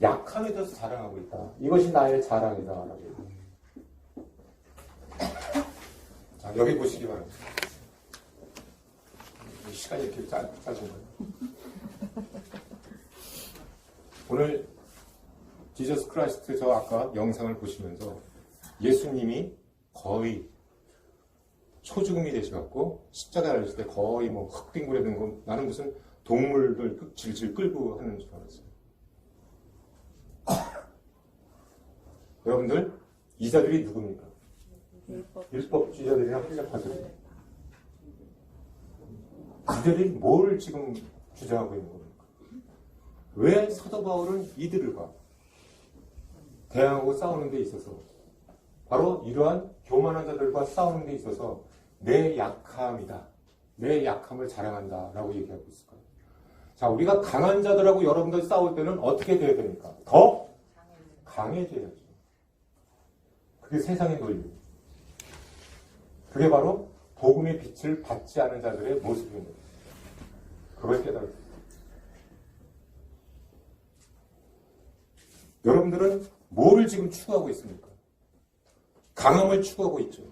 약함에 대해서 자랑하고 있다. 이것이 나의 자랑이다. 라고. 자, 여기 보시기 바랍니다. 시간이 이렇게 짧은 거예요. 오늘 지저스 크라이스트 저 아까 영상을 보시면서 예수님이 거의 초죽음이 되셔갖고 십자가에 달렸을 때 거의 뭐 흑빙굴에 든 거 나는 무슨 동물들 질질 끌고 하는 줄 알았어요. 여러분들 이 자들이 누굽니까? 율법주의자들이나 흘려파들이에요. 그들이 뭘 지금 주장하고 있는 겁니까? 왜 사도 바울은 이들과 대항하고 싸우는 데 있어서 바로 이러한 교만한 자들과 싸우는 데 있어서 내 약함이다. 내 약함을 자랑한다. 라고 얘기하고 있을까요? 자, 우리가 강한 자들하고 여러분들 싸울 때는 어떻게 돼야 됩니까? 더 강해져야죠. 그게 세상의 논리. 그게 바로 복음의 빛을 받지 않은 자들의 모습입니다. 그걸 깨달았습니다. 여러분들은 뭐를 지금 추구하고 있습니까? 강함을 추구하고 있죠.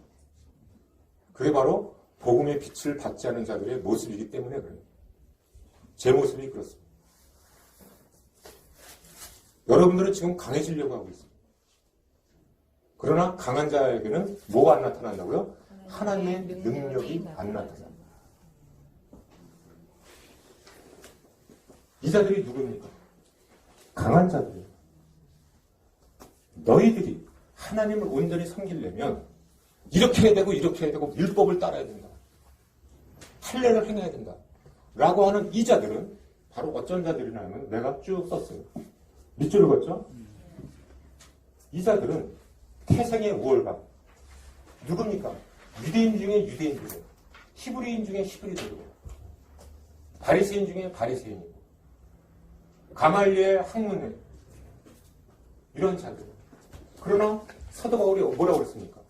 그게 바로 복음의 빛을 받지 않은 자들의 모습이기 때문에 그래요. 제 모습이 그렇습니다. 여러분들은 지금 강해지려고 하고 있습니다. 그러나 강한 자에게는 뭐가 안 나타난다고요? 하나님의 능력이 안 나타난다. 이 자들이 누굽니까? 강한 자들이에요. 너희들이 하나님을 온전히 섬기려면 이렇게 해야 되고 이렇게 해야 되고 율법을 따라야 된다. 할례를 행해야 된다. 라고 하는 이 자들은 바로 어쩐 자들이냐면 내가 쭉 썼어요. 밑줄을 걷죠? 이 자들은 태생의 우월감. 누굽니까? 유대인 중에 유대인들이고 히브리인 중에 히브리들이고 바리새인 중에 바리새인이고 가말리엘 학문에 이런 자들. 그러나 사도 바울이 뭐라고 그랬습니까?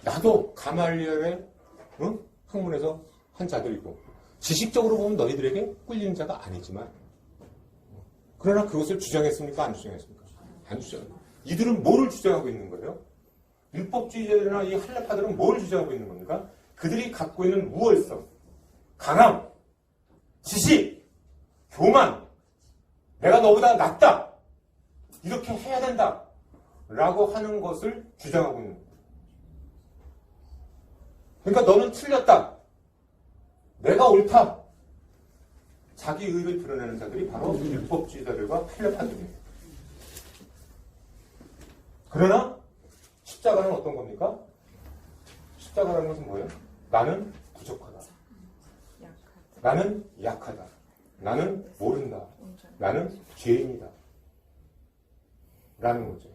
나도 가말리엘의 학문에서 한 자들이고 지식적으로 보면 너희들에게 꿀리는 자가 아니지만 그러나 그것을 주장했습니까? 안 주장했습니까? 안 주장합니다. 이들은 뭐를 주장하고 있는 거예요? 율법주의자들이나 이 할례파들은 뭘 주장하고 있는 겁니까? 그들이 갖고 있는 우월성, 강함, 지식, 교만, 내가 너보다 낫다. 이렇게 해야 된다. 라고 하는 것을 주장하고 있는 거예요. 그러니까 너는 틀렸다. 내가 옳다. 자기 의를 드러내는 자들이 바로 율법주의자들과 할례파들입니다. 그러나 십자가는 어떤 겁니까? 십자가라는 것은 뭐예요? 나는 부족하다. 나는 약하다. 나는 모른다. 나는 죄인이다. 라는 거죠.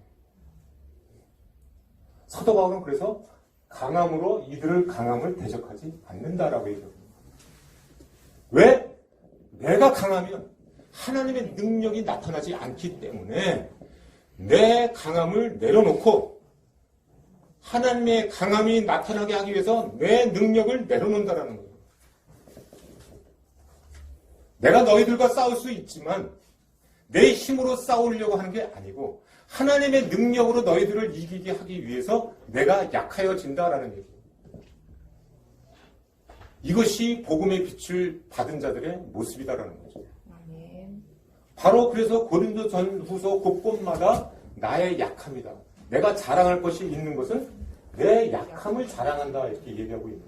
사도 바울은 그래서 강함으로 이들을 강함을 대적하지 않는다라고 얘기합니다. 왜? 내가 강하면 하나님의 능력이 나타나지 않기 때문에 내 강함을 내려놓고 하나님의 강함이 나타나게 하기 위해서 내 능력을 내려놓는다라는 거예요. 내가 너희들과 싸울 수 있지만 내 힘으로 싸우려고 하는 게 아니고 하나님의 능력으로 너희들을 이기게 하기 위해서 내가 약하여진다라는 얘기예요. 이것이 복음의 빛을 받은 자들의 모습이다라는 거죠. 바로 그래서 고린도 전후서 곳곳마다 나의 약함이다. 내가 자랑할 것이 있는 것은 내 약함을 자랑한다 이렇게 얘기하고 있는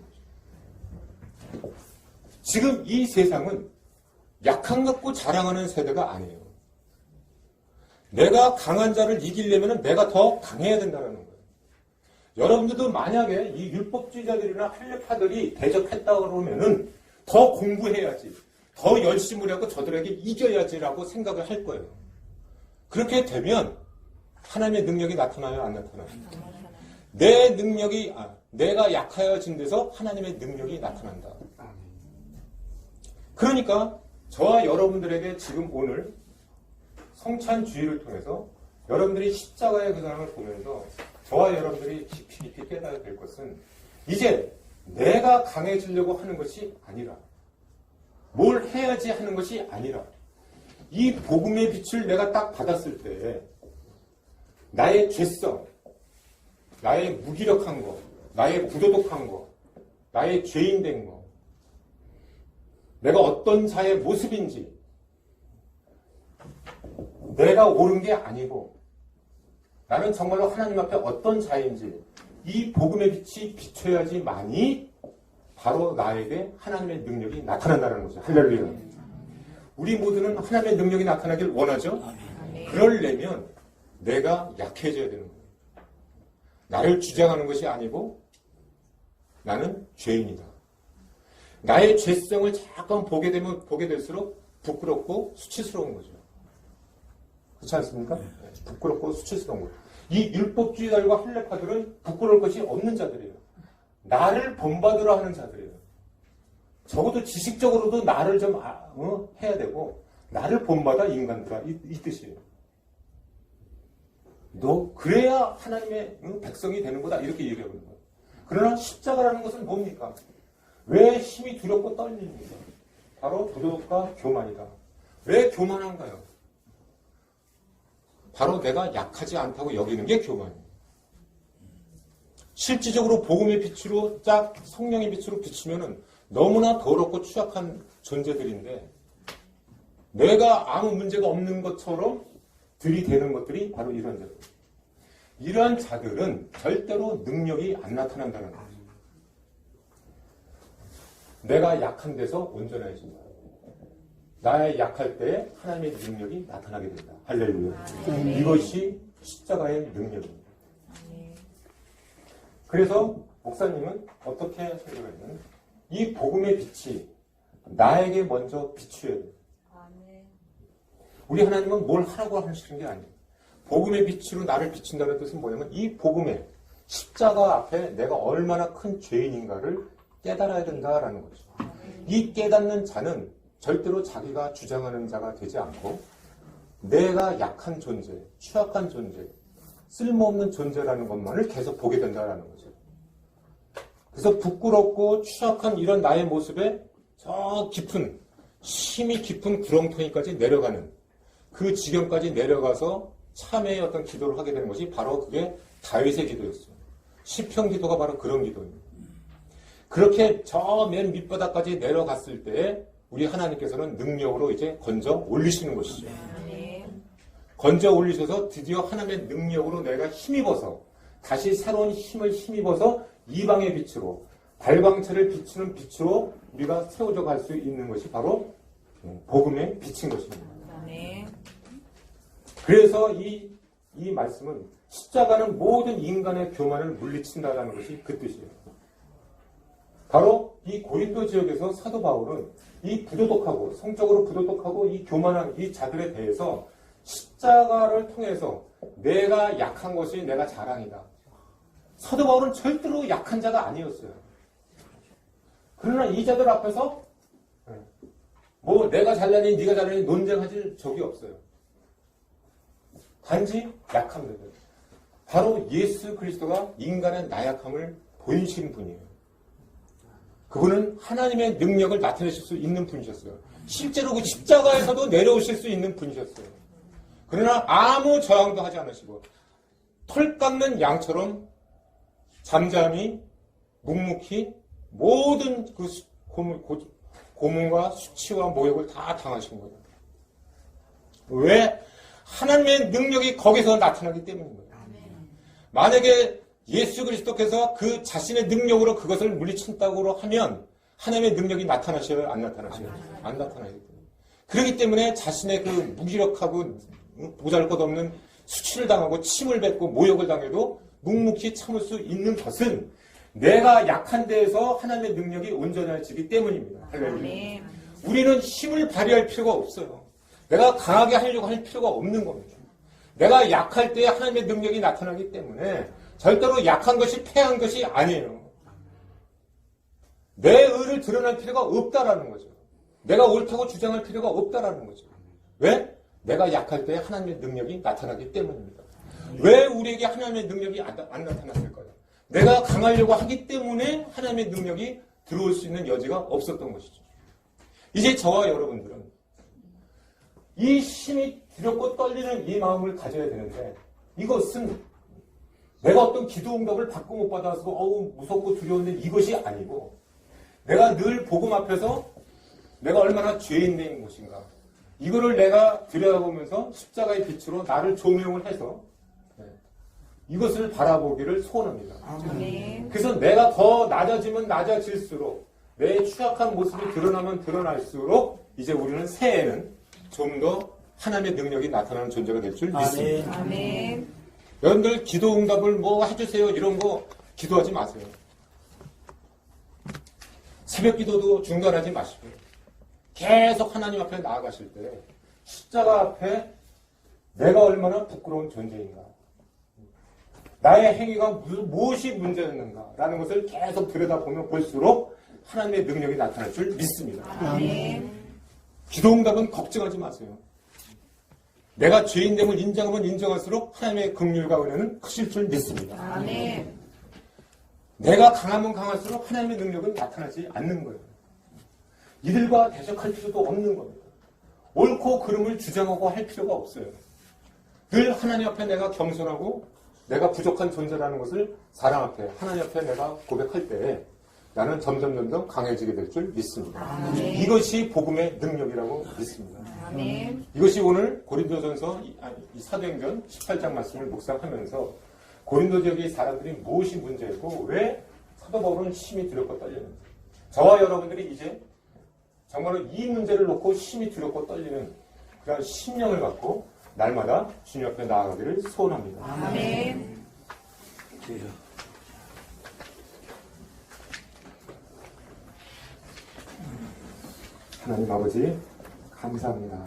거죠. 지금 이 세상은 약함 갖고 자랑하는 세대가 아니에요. 내가 강한 자를 이기려면 내가 더 강해야 된다는 거예요. 여러분들도 만약에 이 율법주의자들이나 할례파들이 대적했다 그러면은 더 공부해야지, 더 열심을 하고 저들에게 이겨야지라고 생각을 할 거예요. 그렇게 되면 하나님의 능력이 나타나요, 안 나타나요? 내 능력이 내가 약하여진 데서 하나님의 능력이 나타난다. 그러니까 저와 여러분들에게 지금 오늘 성찬주의를 통해서 여러분들이 십자가의 그 사랑을 보면서 저와 여러분들이 깊이 깨달아야 될 것은 이제 내가 강해지려고 하는 것이 아니라 뭘 해야지 하는 것이 아니라 이 복음의 빛을 내가 딱 받았을 때 나의 죄성, 나의 무기력한 거, 나의 부도덕한 거, 나의 죄인된 거, 내가 어떤 자의 모습인지 내가 옳은 게 아니고 나는 정말로 하나님 앞에 어떤 자인지 이 복음의 빛이 비춰야지만이 바로 나에게 하나님의 능력이 나타난다는 거죠. 할렐루야. 우리 모두는 하나님의 능력이 나타나길 원하죠. 그러려면 내가 약해져야 되는 거예요. 나를 주장하는 것이 아니고 나는 죄인이다. 나의 죄성을 잠깐 보게 되면 보게 될수록 부끄럽고 수치스러운 거죠. 그렇지 않습니까? 부끄럽고 수치스러운 거예요. 이 율법주의자들과 할례파들은 부끄러울 것이 없는 자들이에요. 나를 본받으러 하는 자들이에요. 적어도 지식적으로도 나를 좀 해야 되고 나를 본받아 인간들아 이 뜻이에요. 너 그래야 하나님의 백성이 되는 거다 이렇게 얘기하고 있는 거예요. 그러나 십자가라는 것은 뭡니까? 왜 힘이 두렵고 떨립니까? 바로 부도덕과 교만이다. 왜 교만한가요? 바로 내가 약하지 않다고 여기는 게 교만이에요. 실질적으로 복음의 빛으로 짝 성령의 빛으로 비추면은 너무나 더럽고 추악한 존재들인데 내가 아무 문제가 없는 것처럼 들이대는 것들이 바로 이런 자들. 이러한 자들은 절대로 능력이 안 나타난다는 거죠. 내가 약한 데서 온전해진다. 나의 약할 때 하나님의 능력이 나타나게 된다. 할렐루야. 이것이 십자가의 능력입니다. 그래서 목사님은 어떻게 설교했냐면 이 복음의 빛이 나에게 먼저 비추어야 돼요. 우리 하나님은 뭘 하라고 하시는 게 아니에요. 복음의 빛으로 나를 비춘다는 뜻은 뭐냐면 이 복음의 십자가 앞에 내가 얼마나 큰 죄인인가를 깨달아야 된다라는 거죠. 이 깨닫는 자는 절대로 자기가 주장하는 자가 되지 않고 내가 약한 존재, 취약한 존재, 쓸모없는 존재라는 것만을 계속 보게 된다라는 거죠. 그래서 부끄럽고 취약한 이런 나의 모습에 저 깊은, 힘이 깊은 구렁텅이까지 내려가는 그 지경까지 내려가서 참회의 어떤 기도를 하게 되는 것이 바로 그게 다윗의 기도였어요. 시편 기도가 바로 그런 기도입니다. 그렇게 저 맨 밑바닥까지 내려갔을 때 우리 하나님께서는 능력으로 이제 건져 올리시는 것이죠. 건져 올리셔서 드디어 하나님의 능력으로 내가 힘입어서 다시 새로운 힘을 힘입어서 이방의 빛으로 발광체를 비추는 빛으로 우리가 세워져 갈 수 있는 것이 바로 복음의 빛인 것입니다. 그래서 이 말씀은 십자가는 모든 인간의 교만을 물리친다라는 것이 그 뜻이에요. 바로 이 고린도 지역에서 사도 바울은 이 부도덕하고 성적으로 부도덕하고 이 교만한 이 자들에 대해서 십자가를 통해서 내가 약한 것이 내가 자랑이다. 사도 바울은 절대로 약한 자가 아니었어요. 그러나 이 자들 앞에서 뭐 내가 잘나니 네가 잘나니 논쟁하실 적이 없어요. 단지 약합니다. 바로 예수 그리스도가 인간의 나약함을 보이신 분이에요. 그분은 하나님의 능력을 나타내실 수 있는 분이셨어요. 실제로 그 십자가에서도 내려오실 수 있는 분이셨어요. 그러나 아무 저항도 하지 않으시고 털 깎는 양처럼 잠잠히 묵묵히 모든 그 고문과 수치와 모욕을 다 당하신 거예요. 왜? 하나님의 능력이 거기서 나타나기 때문인 거예요. 만약에 예수 그리스도께서 그 자신의 능력으로 그것을 물리친다고 하면 하나님의 능력이 나타나셔요? 안 나타나셔요? 안 나타나요. 그렇기 때문에 자신의 그 무기력하고 보잘것없는 수치를 당하고 침을 뱉고 모욕을 당해도 묵묵히 참을 수 있는 것은 내가 약한 데에서 하나님의 능력이 온전해지기 때문입니다. 할렐루야. 우리는 힘을 발휘할 필요가 없어요. 내가 강하게 하려고 할 필요가 없는 겁니다. 내가 약할 때 하나님의 능력이 나타나기 때문에 절대로 약한 것이 패한 것이 아니에요. 내 의를 드러낼 필요가 없다라는 거죠. 내가 옳다고 주장할 필요가 없다라는 거죠. 왜? 내가 약할 때 하나님의 능력이 나타나기 때문입니다. 왜 우리에게 하나님의 능력이 안 나타났을까요? 내가 강하려고 하기 때문에 하나님의 능력이 들어올 수 있는 여지가 없었던 것이죠. 이제 저와 여러분들은 이 힘이 두렵고 떨리는 이 마음을 가져야 되는데 이것은 내가 어떤 기도 응답을 받고 못 받아서 무섭고 두려운데 이것이 아니고 내가 늘 복음 앞에서 내가 얼마나 죄인된 것인가 이거를 내가 들여다보면서 십자가의 빛으로 나를 조명을 해서 이것을 바라보기를 소원합니다. 그래서 내가 더 낮아지면 낮아질수록 내 취약한 모습이 드러나면 드러날수록 이제 우리는 새해에는 좀 더 하나님의 능력이 나타나는 존재가 될 줄 믿습니다. 아멘. 여러분들 기도 응답을 뭐 해주세요 이런 거 기도하지 마세요. 새벽 기도도 중단하지 마시고 계속 하나님 앞에 나아가실 때 십자가 앞에 내가 얼마나 부끄러운 존재인가 나의 행위가 무엇이 문제였는가라는 것을 계속 들여다보면 볼수록 하나님의 능력이 나타날 줄 믿습니다. 아멘. 기도응답은 걱정하지 마세요. 내가 죄인됨을 인정하면 인정할수록 하나님의 긍휼과 은혜는 크실 줄 믿습니다. 아멘. 내가 강하면 강할수록 하나님의 능력은 나타나지 않는 거예요. 이들과 대적할 필요도 없는 겁니다. 옳고 그름을 주장하고 할 필요가 없어요. 늘 하나님 앞에 내가 겸손하고 내가 부족한 존재라는 것을 사랑 앞에 하나님 앞에 내가 고백할 때 나는 점점 강해지게 될 줄 믿습니다. 아멘. 이것이 복음의 능력이라고 믿습니다. 아멘. 이것이 오늘 고린도전서 사도행전 18장 말씀을 묵상하면서 고린도 지역의 사람들이 무엇이 문제였고 왜 사도 바울은 힘이 두렵고 떨리는지 저와 여러분들이 이제 정말로 이 문제를 놓고 힘이 두렵고 떨리는 그런 심령을 갖고 날마다 주님 앞에 나아가기를 소원합니다. 아멘. 하나님 아버지 감사합니다.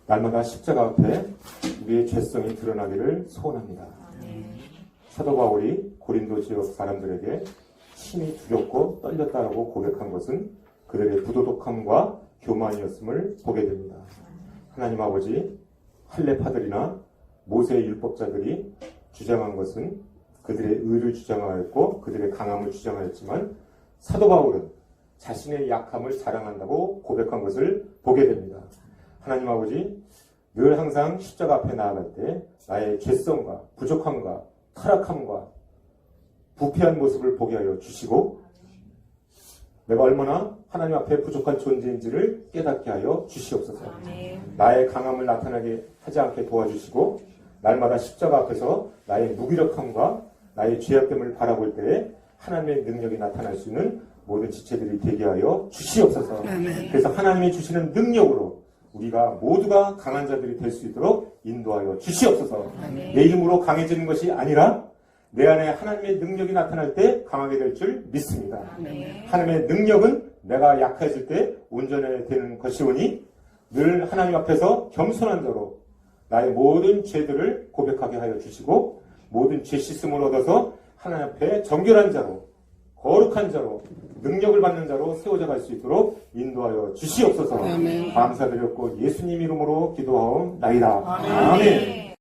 날마다 십자가 앞에 우리의 죄성이 드러나기를 소원합니다. 사도 바울이 고린도 지역 사람들에게 힘이 두렵고 떨렸다라고 고백한 것은 그들의 부도덕함과 교만이었음을 보게 됩니다. 하나님 아버지 할례파들이나 모세의 율법자들이 주장한 것은 그들의 의를 주장하였고 그들의 강함을 주장하였지만 사도 바울은 자신의 약함을 자랑한다고 고백한 것을 보게 됩니다. 하나님 아버지 늘 항상 십자가 앞에 나아갈 때 나의 죄성과 부족함과 타락함과 부패한 모습을 보게 하여 주시고 내가 얼마나 하나님 앞에 부족한 존재인지를 깨닫게 하여 주시옵소서. 나의 강함을 나타나게 하지 않게 도와주시고 날마다 십자가 앞에서 나의 무기력함과 나의 죄악됨을 바라볼 때에 하나님의 능력이 나타날 수 있는 모든 지체들이 되게 하여 주시옵소서. 그래서 하나님이 주시는 능력으로 우리가 모두가 강한 자들이 될 수 있도록 인도하여 주시옵소서. 내 힘으로 강해지는 것이 아니라 내 안에 하나님의 능력이 나타날 때 강하게 될 줄 믿습니다. 하나님의 능력은 내가 약해질 때 온전해 되는 것이오니 늘 하나님 앞에서 겸손한 자로 나의 모든 죄들을 고백하게 하여 주시고 모든 죄 씻음을 얻어서 하나님 앞에 정결한 자로 거룩한 자로 능력을 받는 자로 세워져 갈 수 있도록 인도하여 주시옵소서. 감사드렸고 예수님 이름으로 기도하옵나이다. 아멘.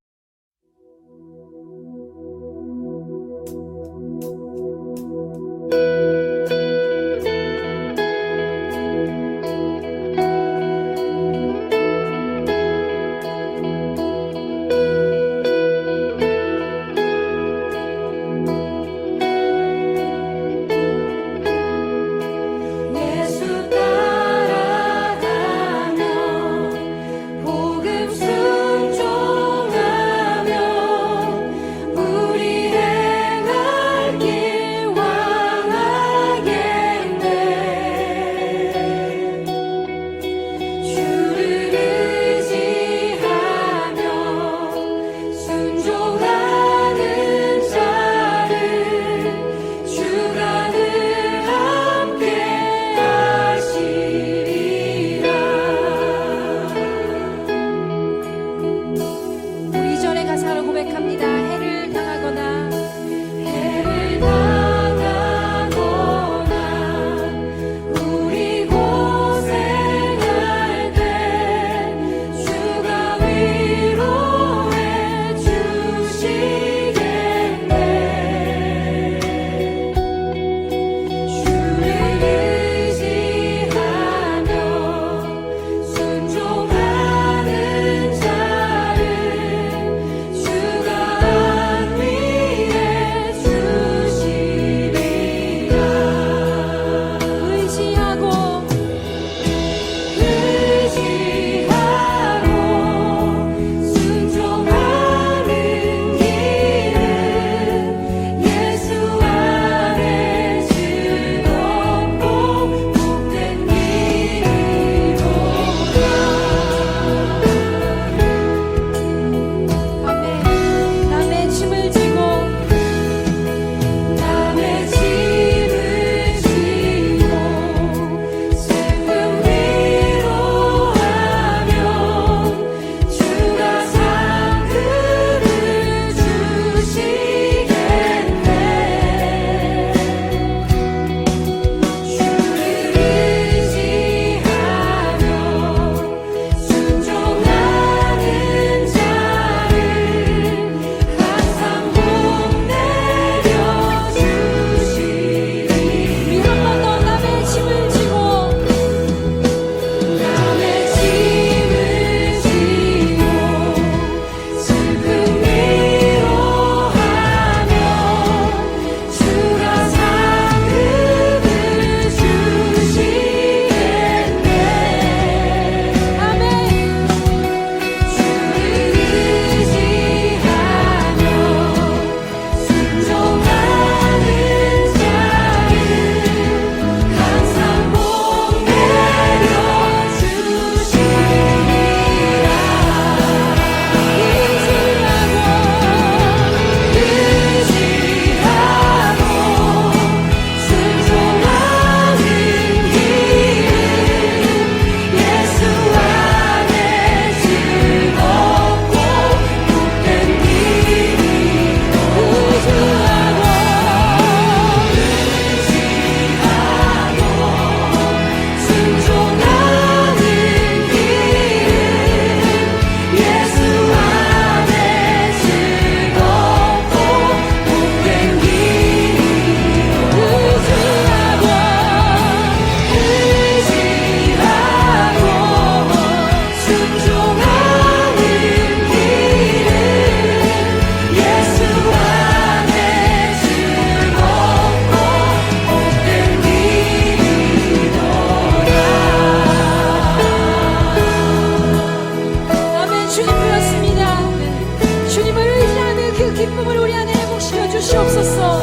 주시옵소서.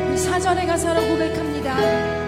우리 사절의 가사로 고백합니다.